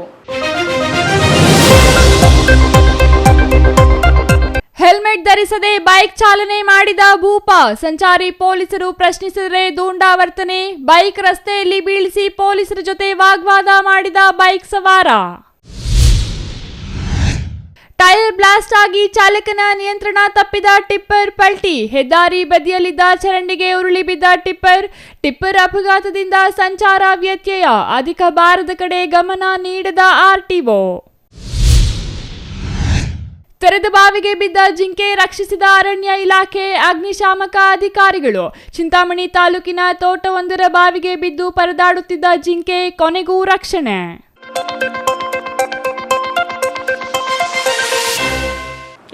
ಹೆಲ್ಮೆಟ್ ಧರಿಸದೆ ಬೈಕ್ ಚಾಲನೆ ಮಾಡಿದ ಭೂಪ, ಸಂಚಾರಿ ಪೊಲೀಸರು ಪ್ರಶ್ನಿಸಿದರೆ ದುಂಡಾವರ್ತನೆ. ಬೈಕ್ ರಸ್ತೆಯಲ್ಲಿ ಬೀಳಿಸಿ ಪೊಲೀಸರ ಜೊತೆ ವಾಗ್ವಾದ ಮಾಡಿದ ಬೈಕ್ ಸವಾರ. ಟೈರ್ ಬ್ಲಾಸ್ಟ್ ಆಗಿ ಚಾಲಕನ ನಿಯಂತ್ರಣ ತಪ್ಪಿದ ಟಿಪ್ಪರ್ ಪಲ್ಟಿ. ಹೆದ್ದಾರಿ ಬದಿಯಲ್ಲಿದ್ದ ಚರಂಡಿಗೆ ಉರುಳಿ ಬಿದ್ದ ಟಿಪ್ಪರ್ ಅಪಘಾತದಿಂದ ಸಂಚಾರ ವ್ಯತ್ಯಯ. ಅಧಿಕ ಭಾರದ ಕಡೆ ಗಮನ ನೀಡದ ಆರ್ಟಿಒ. ತೆರೆದ ಬಾವಿಗೆ ಬಿದ್ದ ಜಿಂಕೆ ರಕ್ಷಿಸಿದ ಅರಣ್ಯ ಇಲಾಖೆ, ಅಗ್ನಿಶಾಮಕ ಅಧಿಕಾರಿಗಳು. ಚಿಂತಾಮಣಿ ತಾಲೂಕಿನ ತೋಟವೊಂದರ ಬಾವಿಗೆ ಬಿದ್ದು ಪರದಾಡುತ್ತಿದ್ದ ಜಿಂಕೆ ಕೊನೆಗೂ ರಕ್ಷಣೆ.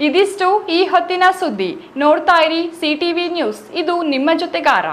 ಇದಿಷ್ಟು ಈ ಹೊತ್ತಿನ ಸುದ್ದಿ. ನೋಡ್ತಾ ಇರಿ ಸಿಟಿವಿ ನ್ಯೂಸ್, ಇದು ನಿಮ್ಮ ಜೊತೆಗಾರ.